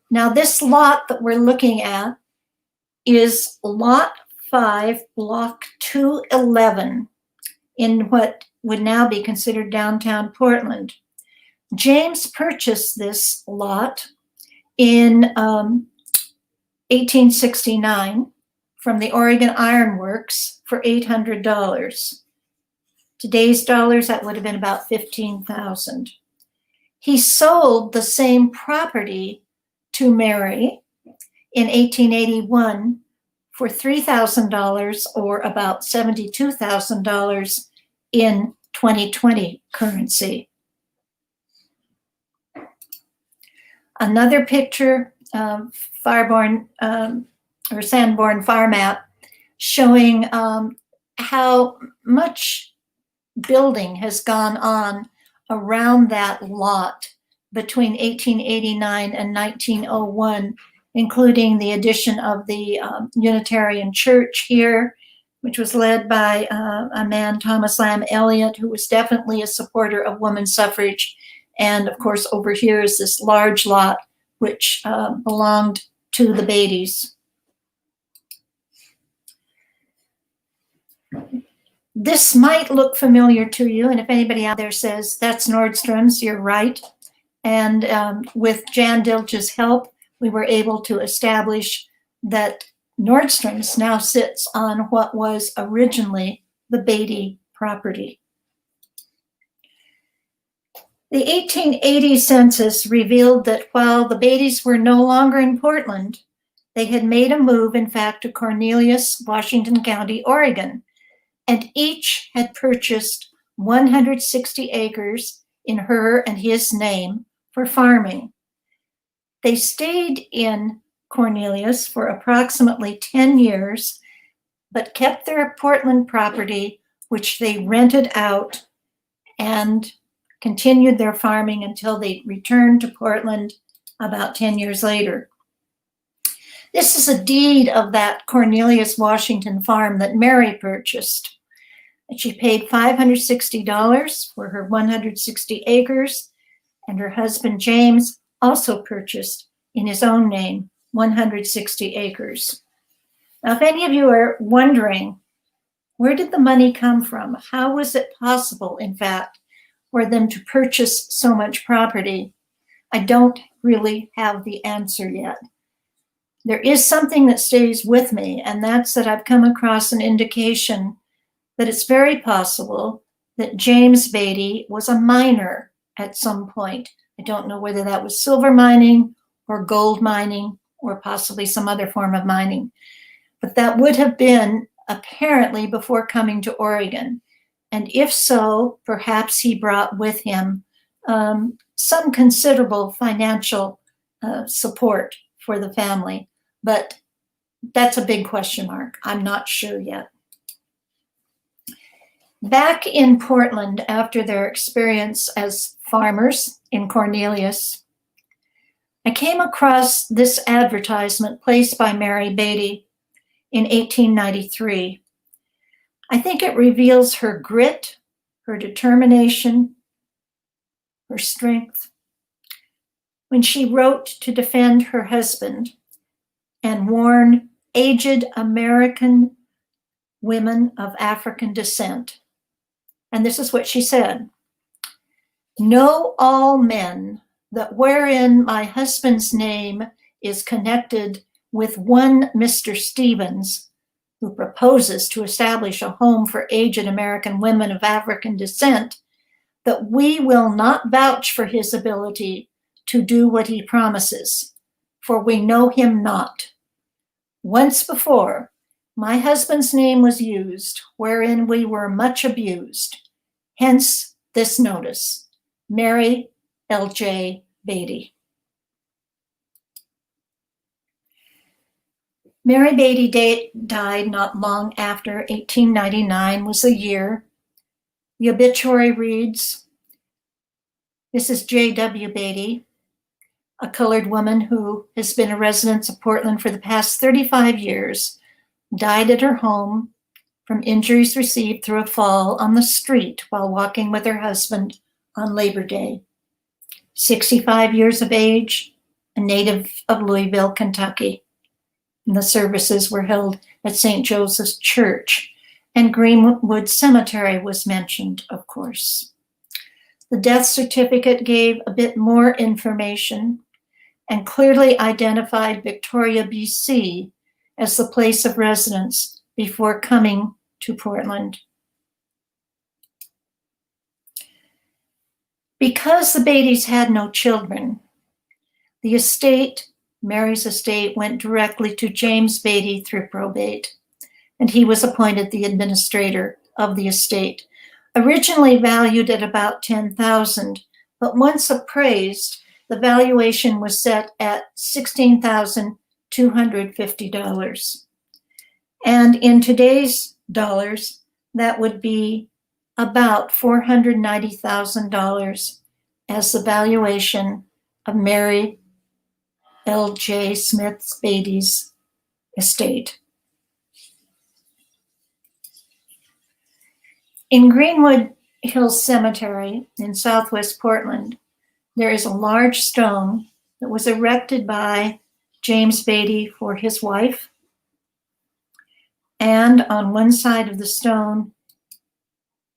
Now, this lot that we're looking at is Lot 5, Block 211, in what would now be considered downtown Portland. James purchased this lot in 1869 from the Oregon Iron Works for $800. Today's dollars, that would have been about $15,000. He sold the same property to Mary in 1881 for $3,000, or about $72,000 in 2020 currency. Another picture, Sanborn Fire Map, showing how much building has gone on around that lot between 1889 and 1901, including the addition of the Unitarian Church here, which was led by a man, Thomas Lamb Eliot, who was definitely a supporter of women's suffrage. And of course, over here is this large lot, which belonged to the Beattys. This might look familiar to you, and if anybody out there says, that's Nordstrom's, you're right. And with Jan Dilg's help, we were able to establish that Nordstrom's now sits on what was originally the Beatty property. The 1880 census revealed that while the Beattys were no longer in Portland, they had made a move, in fact, to Cornelius, Washington County, Oregon, and each had purchased 160 acres in her and his name for farming. They stayed in Cornelius for approximately 10 years, but kept their Portland property, which they rented out, and continued their farming until they returned to Portland about 10 years later. This is a deed of that Cornelius, Washington farm that Mary purchased. And she paid $560 for her 160 acres, and her husband James also purchased in his own name 160 acres. Now, if any of you are wondering, where did the money come from? How was it possible, in fact, for them to purchase so much property? I don't really have the answer yet. There is something that stays with me, and that's that I've come across an indication that it's very possible that James Beatty was a miner at some point. I don't know whether that was silver mining or gold mining or possibly some other form of mining, but that would have been apparently before coming to Oregon. And if so, perhaps he brought with him some considerable financial support for the family, but that's a big question mark. I'm not sure yet. Back in Portland, after their experience as farmers in Cornelius, I came across this advertisement placed by Mary Beatty in 1893. I think it reveals her grit, her determination, her strength, when she wrote to defend her husband and warn aged American women of African descent. And this is what she said: "Know all men that wherein my husband's name is connected with one Mr. Stevens, who proposes to establish a home for aged American women of African descent, that we will not vouch for his ability to do what he promises, for we know him not. Once before, my husband's name was used, wherein we were much abused. Hence this notice. Mary Lj Beatty." Mary Beatty died not long after 1899 was the year. The obituary reads, "Mrs. J.W. Beatty, a colored woman who has been a resident of Portland for the past 35 years, died at her home from injuries received through a fall on the street while walking with her husband on Labor Day, 65 years of age, a native of Louisville, Kentucky. And the services were held at St. Joseph's Church, and Greenwood Cemetery was mentioned, of course. The death certificate gave a bit more information and clearly identified Victoria, BC as the place of residence before coming to Portland. Because the Beattys had no children, the estate, Mary's estate, went directly to James Beatty through probate, and he was appointed the administrator of the estate, originally valued at about $10,000, but once appraised, the valuation was set at $16,250. And in today's dollars, that would be about $490,000 as the valuation of Mary Lj Smith Beatty's estate. In Greenwood Hills Cemetery in Southwest Portland, there is a large stone that was erected by James Beatty for his wife. And on one side of the stone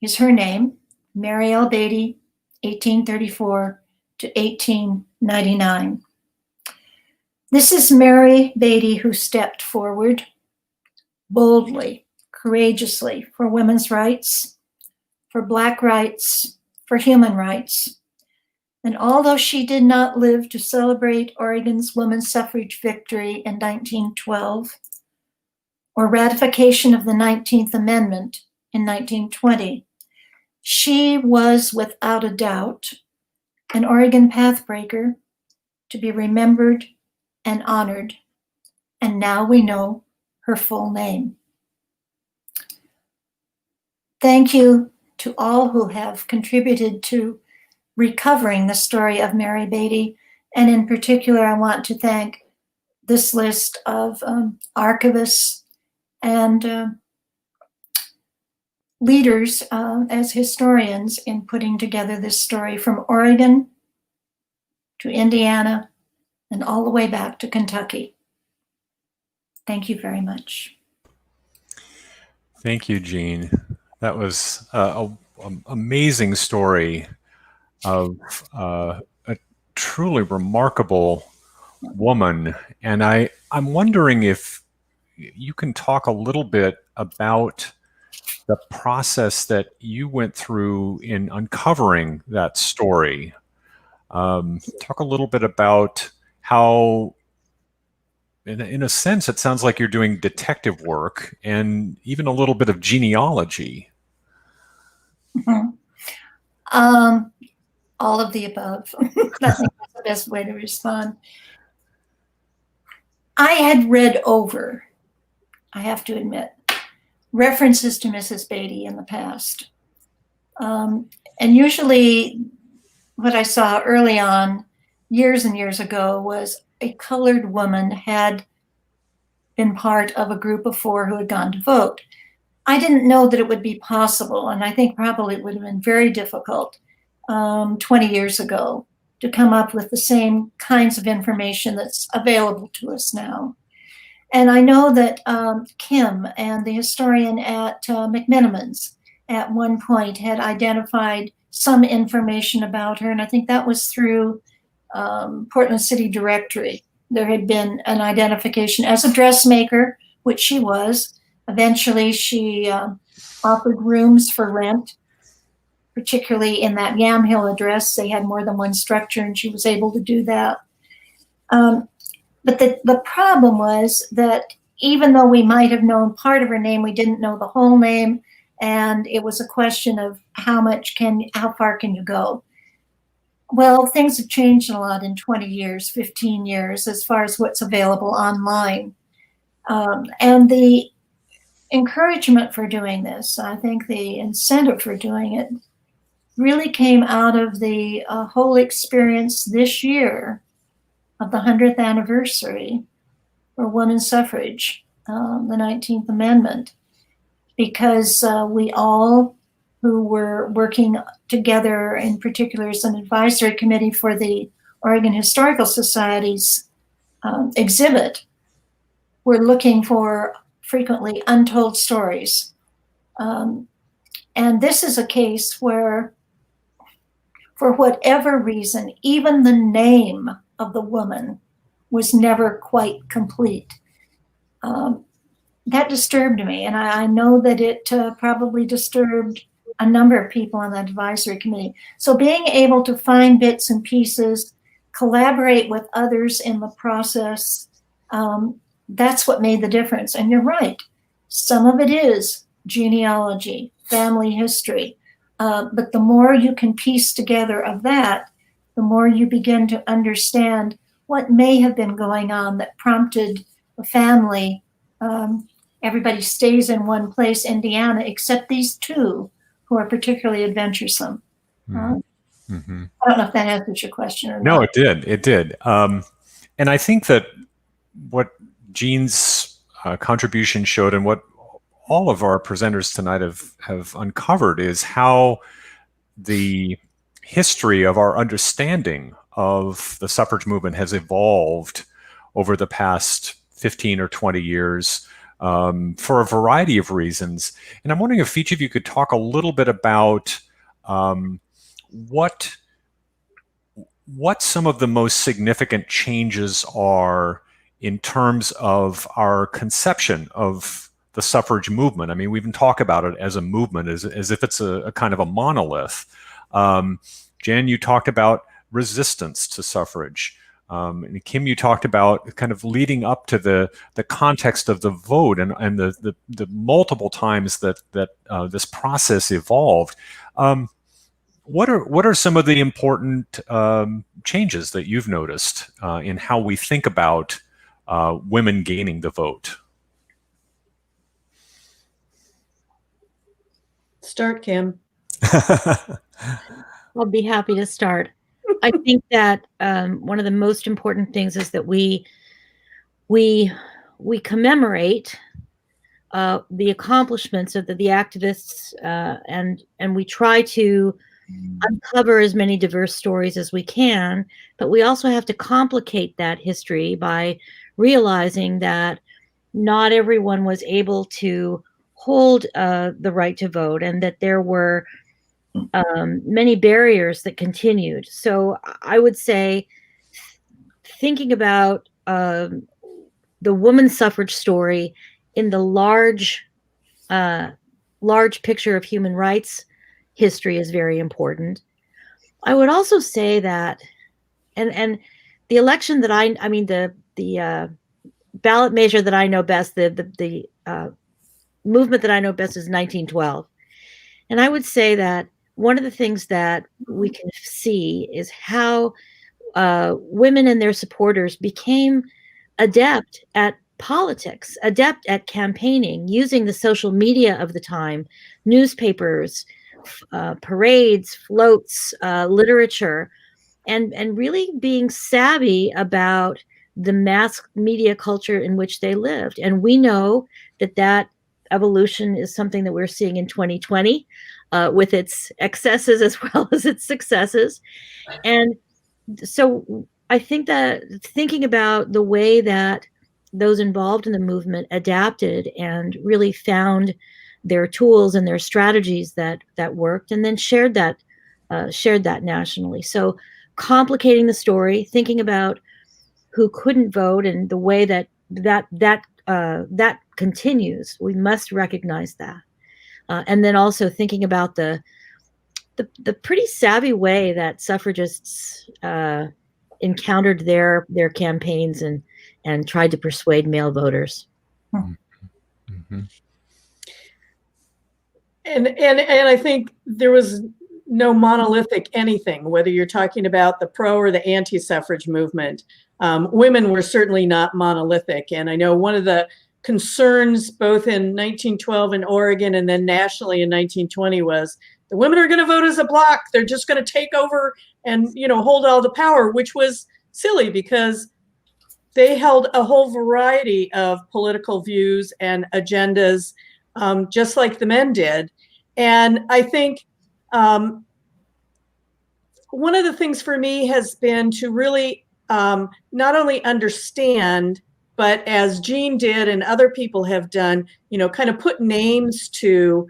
is her name, Mary L. Beatty, 1834 to 1899. This is Mary Beatty who stepped forward boldly, courageously for women's rights, for Black rights, for human rights. And although she did not live to celebrate Oregon's women's suffrage victory in 1912 or ratification of the 19th Amendment in 1920, she was without a doubt an Oregon pathbreaker to be remembered and honored. And now we know her full name. Thank you to all who have contributed to recovering the story of Mary Beatty. And in particular, I want to thank this list of archivists and leaders as historians in putting together this story from Oregon to Indiana and all the way back to Kentucky. Thank you very much. Thank you, Jean. That was an amazing story of a truly remarkable woman. And I'm wondering if you can talk a little bit about the process that you went through in uncovering that story. Talk a little bit about how, in a sense, it sounds like you're doing detective work and even a little bit of genealogy. Mm-hmm. All of the above. That's the best way to respond. I had read over, I have to admit, references to Mrs. Beatty in the past. And usually what I saw early on, years and years ago, was a colored woman had been part of a group of 4 who had gone to vote. I didn't know that it would be possible, and I think probably it would have been very difficult 20 years ago to come up with the same kinds of information that's available to us now. And I know that Kim and the historian at McMenamins at one point had identified some information about her, and I think that was through Portland City Directory. There had been an identification as a dressmaker, which she was. Eventually, she offered rooms for rent, particularly in that Yamhill address. They had more than one structure, and she was able to do that. But the problem was that even though we might have known part of her name, we didn't know the whole name, and it was a question of how far can you go? Well, things have changed a lot in 20 years, 15 years, as far as what's available online. And the encouragement for doing this, I think the incentive for doing it, really came out of the whole experience this year of the 100th anniversary for women's suffrage, the 19th Amendment, because we all who were working together, in particular as an advisory committee for the Oregon Historical Society's exhibit, were looking for frequently untold stories. And this is a case where, for whatever reason, even the name of the woman was never quite complete. That disturbed me, and I know that it probably disturbed a number of people on that advisory committee. So being able to find bits and pieces, collaborate with others in the process, that's what made the difference. And you're right, some of it is genealogy, family history, but the more you can piece together of that, the more you begin to understand what may have been going on that prompted the family. Everybody stays in one place, Indiana, except these two who are particularly adventuresome. I don't know if that answers your question or not. No, it did. It did. And I think that what Jean's contribution showed, and what all of our presenters tonight have uncovered, is how the history of our understanding of the suffrage movement has evolved over the past 15 or 20 years. For a variety of reasons. And I'm wondering if each of you could talk a little bit about what some of the most significant changes are in terms of our conception of the suffrage movement. I mean, we even talk about it as a movement, as if it's a kind of a monolith. Jan, you talked about resistance to suffrage. And Kim, you talked about kind of leading up to the context of the vote and the multiple times that this process evolved. What are some of the important changes that you've noticed in how we think about women gaining the vote? Start, Kim. I'll be happy to start. I think that one of the most important things is that we commemorate the accomplishments of the activists, and we try to uncover as many diverse stories as we can, but we also have to complicate that history by realizing that not everyone was able to hold the right to vote, and that there were many barriers that continued. So I would say, thinking about the women's suffrage story in the large picture of human rights history is very important. I would also say that, and the election that the ballot measure that I know best, the movement that I know best is 1912. And I would say that one of the things that we can see is how women and their supporters became adept at politics, adept at campaigning, using the social media of the time, newspapers, parades, floats, literature, and really being savvy about the mass media culture in which they lived. And we know that evolution is something that we're seeing in 2020 with its excesses as well as its successes. And so I think that thinking about the way that those involved in the movement adapted and really found their tools and their strategies that worked, and then shared that nationally. So complicating the story, thinking about who couldn't vote, and the way that continues. We must recognize that, and then also thinking about the pretty savvy way that suffragists encountered their campaigns and tried to persuade male voters. Mm-hmm. And I think there was no monolithic anything, whether you're talking about the pro or the anti-suffrage movement. Women were certainly not monolithic. And I know one of the concerns both in 1912 in Oregon and then nationally in 1920 was the women are going to vote as a bloc. They're just going to take over and, hold all the power, which was silly because they held a whole variety of political views and agendas, just like the men did. And I think one of the things for me has been to really not only understand, but as Jean did and other people have done, kind of put names to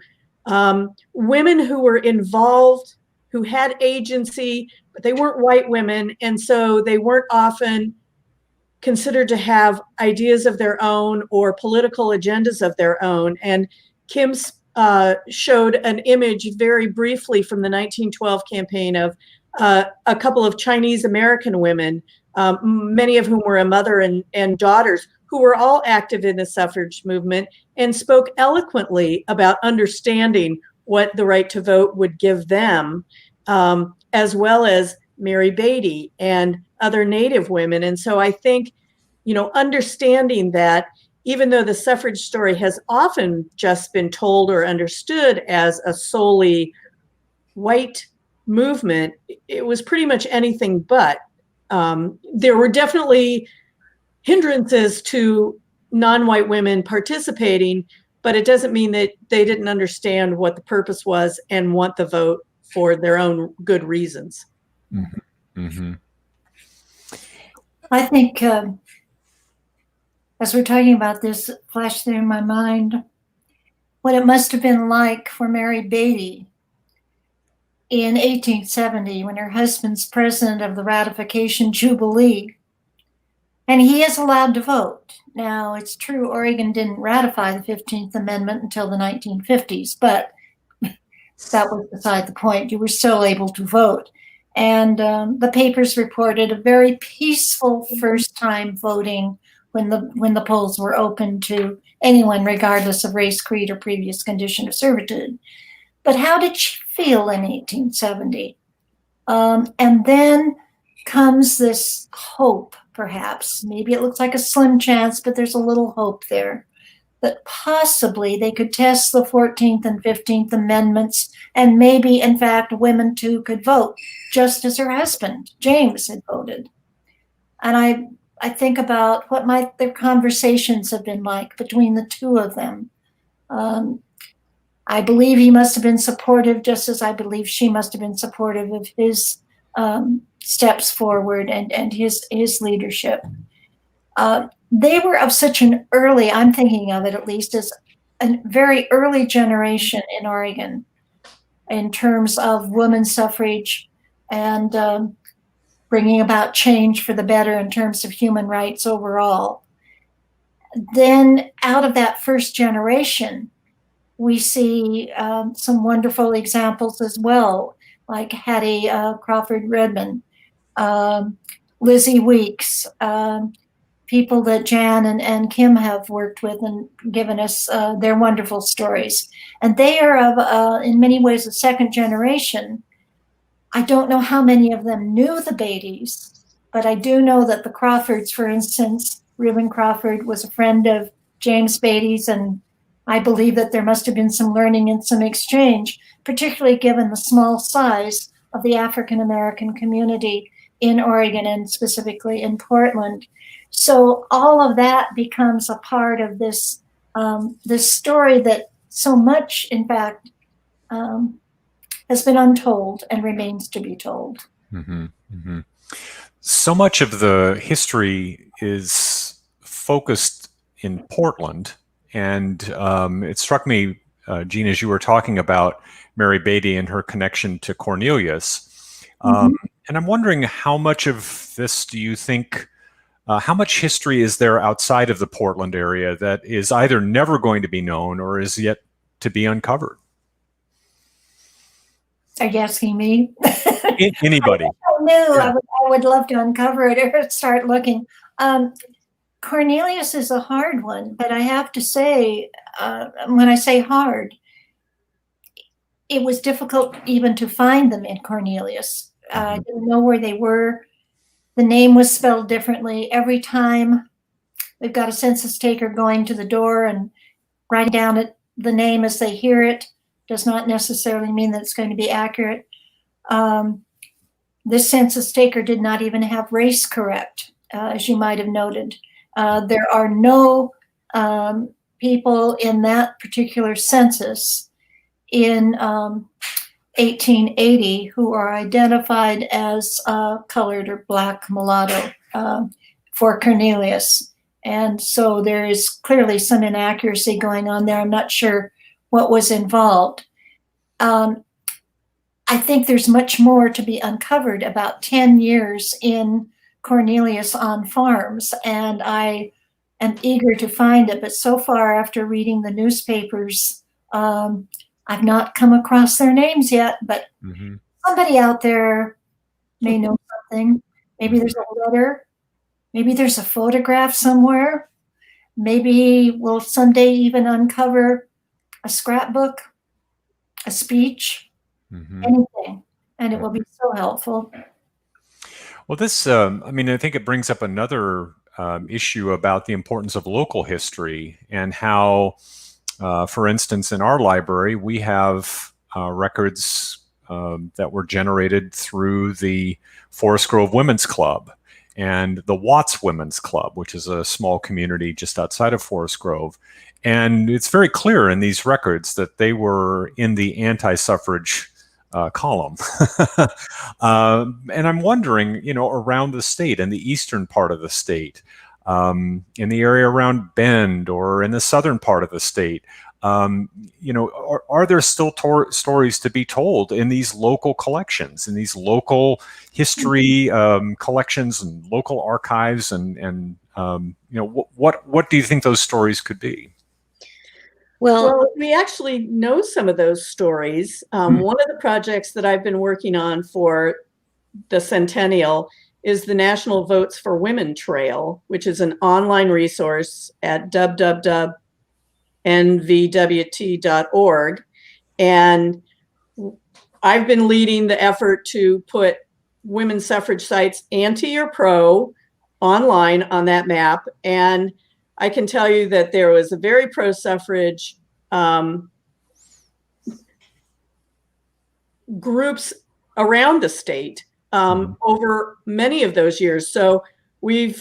women who were involved, who had agency, but they weren't white women. And so they weren't often considered to have ideas of their own or political agendas of their own. And Kim showed an image very briefly from the 1912 campaign of a couple of Chinese American women, many of whom were a mother and daughters, who were all active in the suffrage movement and spoke eloquently about understanding what the right to vote would give them, as well as Mary Beatty and other Native women. And so I think, understanding that even though the suffrage story has often just been told or understood as a solely white movement, it was pretty much anything but. There were definitely hindrances to non-white women participating, but it doesn't mean that they didn't understand what the purpose was and want the vote for their own good reasons. Mm-hmm. Mm-hmm. I think as we're talking about this, it flashed through my mind what it must have been like for Mary Beatty in 1870 when her husband's president of the Ratification Jubilee, and he is allowed to vote. Now, it's true Oregon didn't ratify the 15th Amendment until the 1950s, but that was beside the point. You were still able to vote. And the papers reported a very peaceful first time voting when the polls were open to anyone, regardless of race, creed, or previous condition of servitude. But how did she feel in 1870? And then comes this hope, perhaps. Maybe it looks like a slim chance, but there's a little hope there that possibly they could test the 14th and 15th Amendments, and maybe, in fact, women too could vote, just as her husband, James, had voted. And I think about what might their conversations have been like between the two of them. I believe he must have been supportive, just as I believe she must have been supportive of his steps forward and his leadership. They were of such an early, I'm thinking of it at least as a very early generation in Oregon in terms of women's suffrage and bringing about change for the better in terms of human rights overall. Then out of that first generation, we see some wonderful examples as well, like Hattie Crawford Redmond, Lizzie Weeks, people that Jan and Kim have worked with and given us their wonderful stories. And they are of, in many ways, a second generation. I don't know how many of them knew the Beattys, but I do know that the Crawfords, for instance, Reuben Crawford was a friend of James Beatty's, and I believe that there must have been some learning and some exchange, particularly given the small size of the African-American community in Oregon and specifically in Portland. So all of that becomes a part of this, this story that so much, in fact, has been untold and remains to be told. Mm-hmm. Mm-hmm. So much of the history is focused in Portland. And it struck me, Jean, as you were talking about Mary Beatty and her connection to Cornelius. And I'm wondering how much of this do you think, how much history is there outside of the Portland area that is either never going to be known or is yet to be uncovered? Are you asking me? Anybody. I knew. Yeah. I would love to uncover it or start looking. Cornelius is a hard one, but I have to say, when I say hard, it was difficult even to find them in Cornelius. I didn't know where they were. The name was spelled differently. Every time we've got a census taker going to the door and writing down the name as they hear it does not necessarily mean that it's going to be accurate. This census taker did not even have race correct, as you might have noted. There are no people in that particular census in 1880 who are identified as colored or black mulatto for Cornelius. And so there is clearly some inaccuracy going on there. I'm not sure what was involved. I think there's much more to be uncovered about 10 years in Cornelius on farms, and I am eager to find it. But so far, after reading the newspapers, I've not come across their names yet, but somebody out there may know something. Maybe there's a letter. Maybe there's a photograph somewhere. Maybe we'll someday even uncover a scrapbook, a speech, anything, and it will be so helpful. Well, this, I mean, I think it brings up another issue about the importance of local history and how, for instance, in our library, we have records that were generated through the Forest Grove Women's Club and the Watts Women's Club, which is a small community just outside of Forest Grove. And it's very clear in these records that they were in the anti-suffrage column. And I'm wondering, you know, around the state, in the eastern part of the state, in the area around Bend or in the southern part of the state, you know, are there still stories to be told in these local collections, in these local history collections and local archives? And you know, what do you think those stories could be? Well, we actually know some of those stories. One of the projects that I've been working on for the centennial is the National Votes for Women Trail, which is an online resource at www.nvwt.org. And I've been leading the effort to put women's suffrage sites, anti or pro, online on that map. And I can tell you that there was a very pro-suffrage groups around the state over many of those years. So we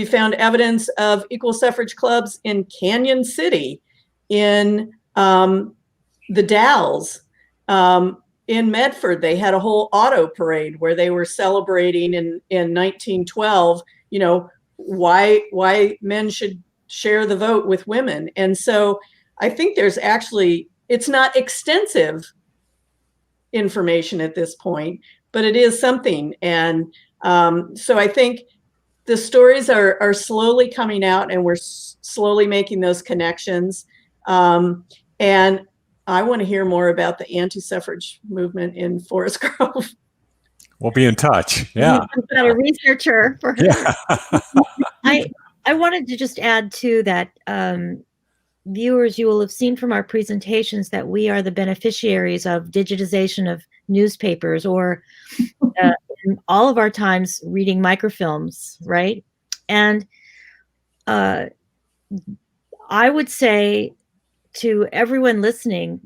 found evidence of equal suffrage clubs in Canyon City, in the Dalles, in Medford. They had a whole auto parade where they were celebrating in 1912, you know, why men should share the vote with women. And so I think there's actually, it's not extensive information at this point, but it is something. And so I think the stories are slowly coming out, and we're slowly making those connections. And I want to hear more about the anti-suffrage movement in Forest Grove. We'll be in touch. Yeah. I've got a researcher for her. Yeah. I wanted to just add to that, viewers, you will have seen from our presentations that we are the beneficiaries of digitization of newspapers, or in all of our times reading microfilms, right? And I would say to everyone listening,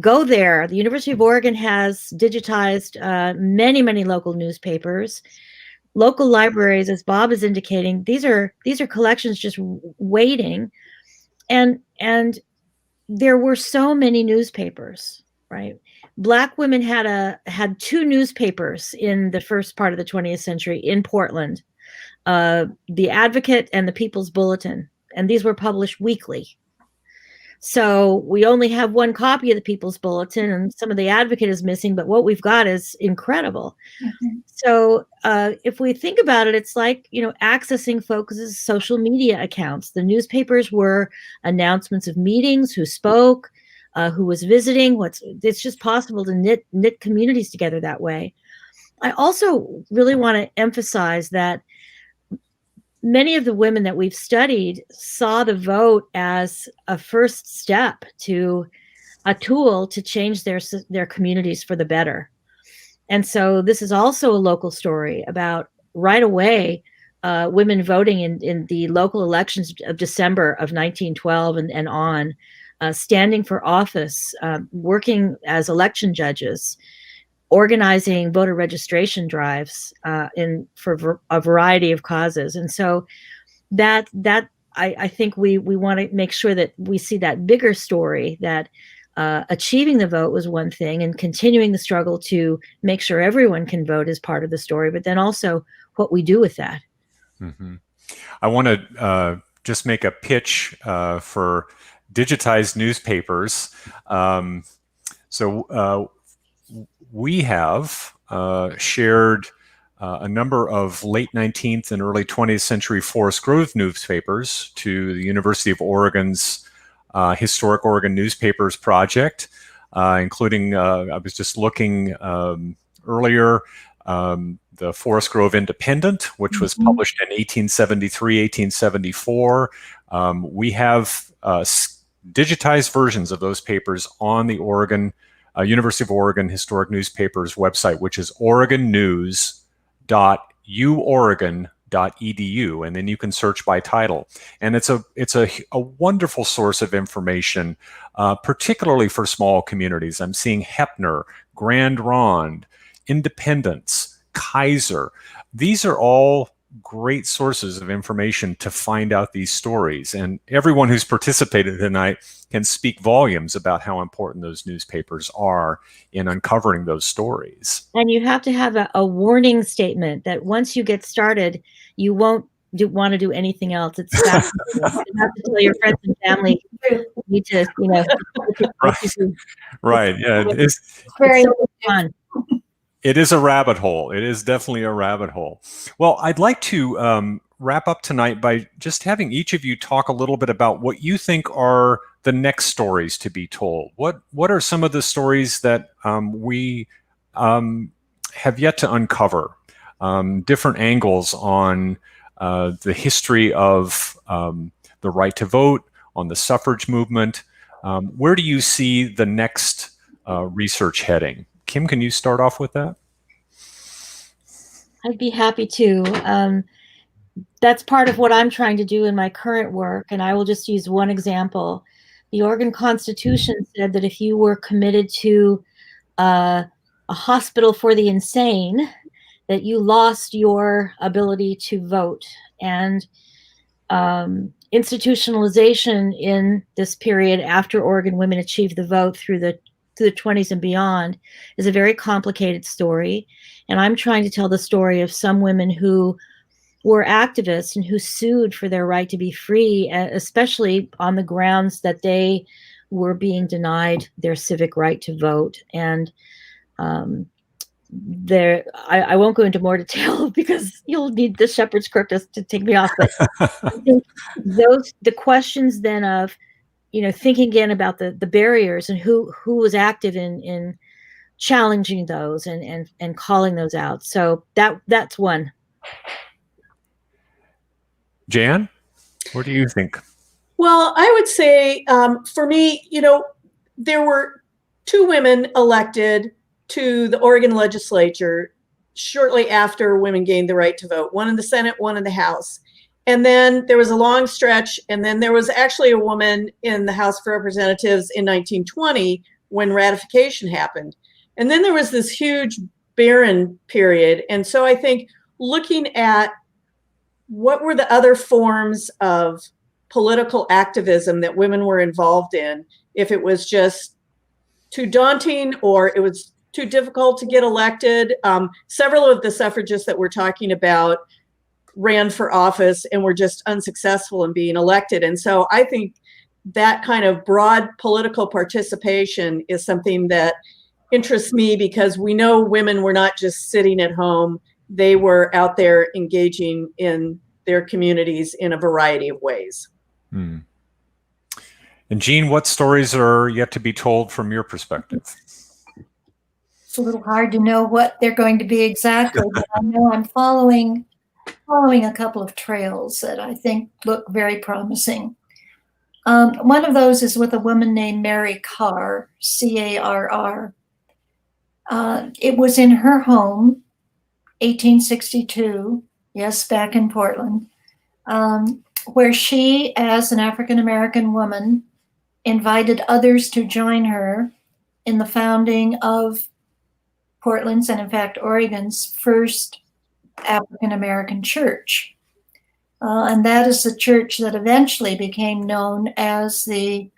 go there. The University of Oregon has digitized many, many local newspapers. Local libraries, as Bob is indicating, these are collections just waiting. And there were so many newspapers, right? Black women had two newspapers in the first part of the 20th century in Portland, The Advocate and the People's Bulletin, and these were published weekly. So we only have one copy of the People's Bulletin, and some of the Advocate is missing, but what we've got is incredible. So if we think about it, it's like, you know, accessing folks' social media accounts. The newspapers were announcements of meetings, who spoke, who was visiting. It's just possible to knit communities together that way. I also really want to emphasize that many of the women that we've studied saw the vote as a first step to a tool to change their communities for the better. And so this is also a local story about right away women voting in the local elections of December of 1912 and on, standing for office, working as election judges, organizing voter registration drives for a variety of causes. And so that I think we want to make sure that we see that bigger story, that achieving the vote was one thing, and continuing the struggle to make sure everyone can vote is part of the story, but then also what we do with that. Mm-hmm. I want to just make a pitch for digitized newspapers. So we have shared a number of late 19th and early 20th century Forest Grove newspapers to the University of Oregon's Historic Oregon Newspapers Project, including, I was just looking earlier, the Forest Grove Independent, which was published in 1873, 1874. We have digitized versions of those papers on the University of Oregon Historic Newspapers website, which is oregonnews.uoregon.edu, and then you can search by title. And it's a wonderful source of information, particularly for small communities. I'm seeing Heppner, Grand Ronde, Independence, Kaiser. These are all great sources of information to find out these stories. And everyone who's participated tonight can speak volumes about how important those newspapers are in uncovering those stories. And you have to have a warning statement that once you get started, you won't want to do anything else. It's fascinating. You have to tell your friends and family. You need to, right. Yeah. It's very fun. It is a rabbit hole. It is definitely a rabbit hole. Well, I'd like to wrap up tonight by just having each of you talk a little bit about what you think are the next stories to be told. What are some of the stories that we have yet to uncover? Different angles on the history of the right to vote, on the suffrage movement. Where do you see the next research heading? Kim, can you start off with that? I'd be happy to. That's part of what I'm trying to do in my current work, and I will just use one example. The Oregon Constitution said that if you were committed to a hospital for the insane, that you lost your ability to vote. And institutionalization in this period after Oregon women achieved the vote through the 20s and beyond is a very complicated story. And I'm trying to tell the story of some women who were activists and who sued for their right to be free, especially on the grounds that they were being denied their civic right to vote. And I won't go into more detail because you'll need the Shepherd's Crook to take me off. But I think the questions then of, thinking again about the barriers and who was active in challenging those and calling those out. So that's one. Jan, what do you think? Well, I would say for me, there were two women elected to the Oregon legislature shortly after women gained the right to vote, one in the Senate, one in the House. And then there was a long stretch, and then there was actually a woman in the House of Representatives in 1920 when ratification happened. And then there was this huge barren period. And so I think looking at what were the other forms of political activism that women were involved in, if it was just too daunting or it was too difficult to get elected. Several of the suffragists that we're talking about ran for office and were just unsuccessful in being elected. And so I think that kind of broad political participation is something that interests me, because we know women were not just sitting at home. They were out there engaging in their communities in a variety of ways. Hmm. And Jean, what stories are yet to be told from your perspective? It's a little hard to know what they're going to be exactly, but I know I'm following a couple of trails that I think look very promising. One of those is with a woman named Mary Carr, C-A-R-R. It was in her home, 1862, yes, back in Portland, where she, as an African-American woman, invited others to join her in the founding of Portland's, and in fact, Oregon's first African-American church. And that is the church that eventually became known as the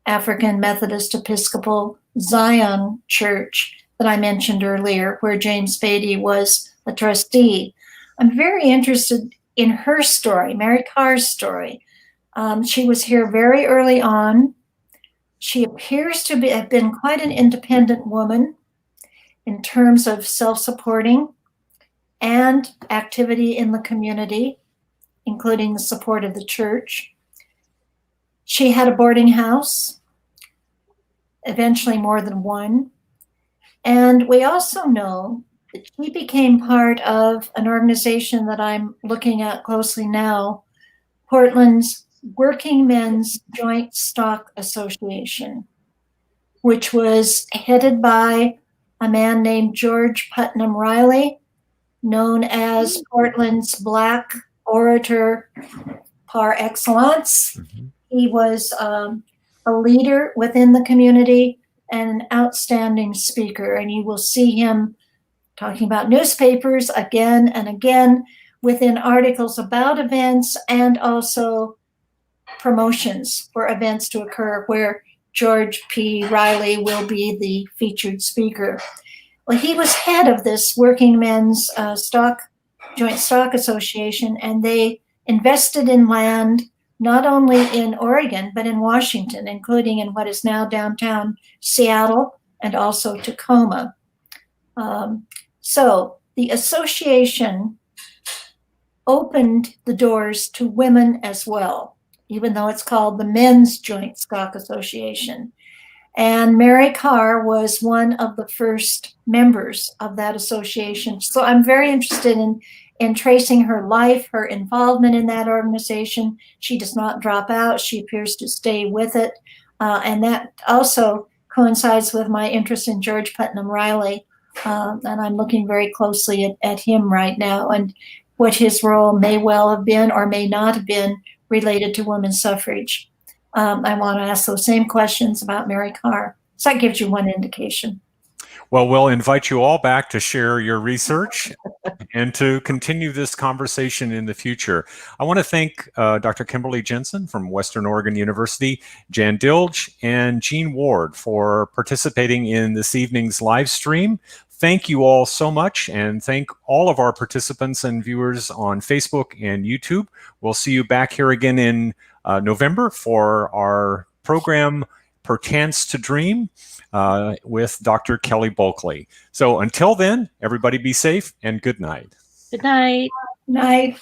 African Methodist Episcopal Zion Church that I mentioned earlier, where James Beatty was a trustee. I'm very interested in her story, Mary Carr's story. She was here very early on. She appears to have been quite an independent woman in terms of self-supporting and activity in the community, including the support of the church. She had a boarding house, eventually more than one. And we also know that she became part of an organization that I'm looking at closely now, Portland's Working Men's Joint Stock Association, which was headed by a man named George Putnam Riley, known as Portland's Black orator par excellence. Mhm. He was a leader within the community and an outstanding speaker. And you will see him talking about newspapers again and again within articles about events and also promotions for events to occur where George P. Riley will be the featured speaker. Well, he was head of this Working Men's Joint Stock Association, and they invested in land not only in Oregon, but in Washington, including in what is now downtown Seattle and also Tacoma. So the association opened the doors to women as well, even though it's called the Men's Joint Stock Association. And Mary Carr was one of the first members of that association. So I'm very interested in tracing her life, her involvement in that organization. She does not drop out. She appears to stay with it. And that also coincides with my interest in George Putnam Riley. And I'm looking very closely at him right now and what his role may well have been or may not have been related to women's suffrage. I want to ask those same questions about Mary Carr. So that gives you one indication. Well, we'll invite you all back to share your research and to continue this conversation in the future. I want to thank Dr. Kimberly Jensen from Western Oregon University, Jan Dilg, and Jean Ward for participating in this evening's live stream. Thank you all so much, and thank all of our participants and viewers on Facebook and YouTube. We'll see you back here again in November for our program Perchance to Dream with Dr. Kelly Bulkley. So until then, everybody be safe and good night. Good night. Night.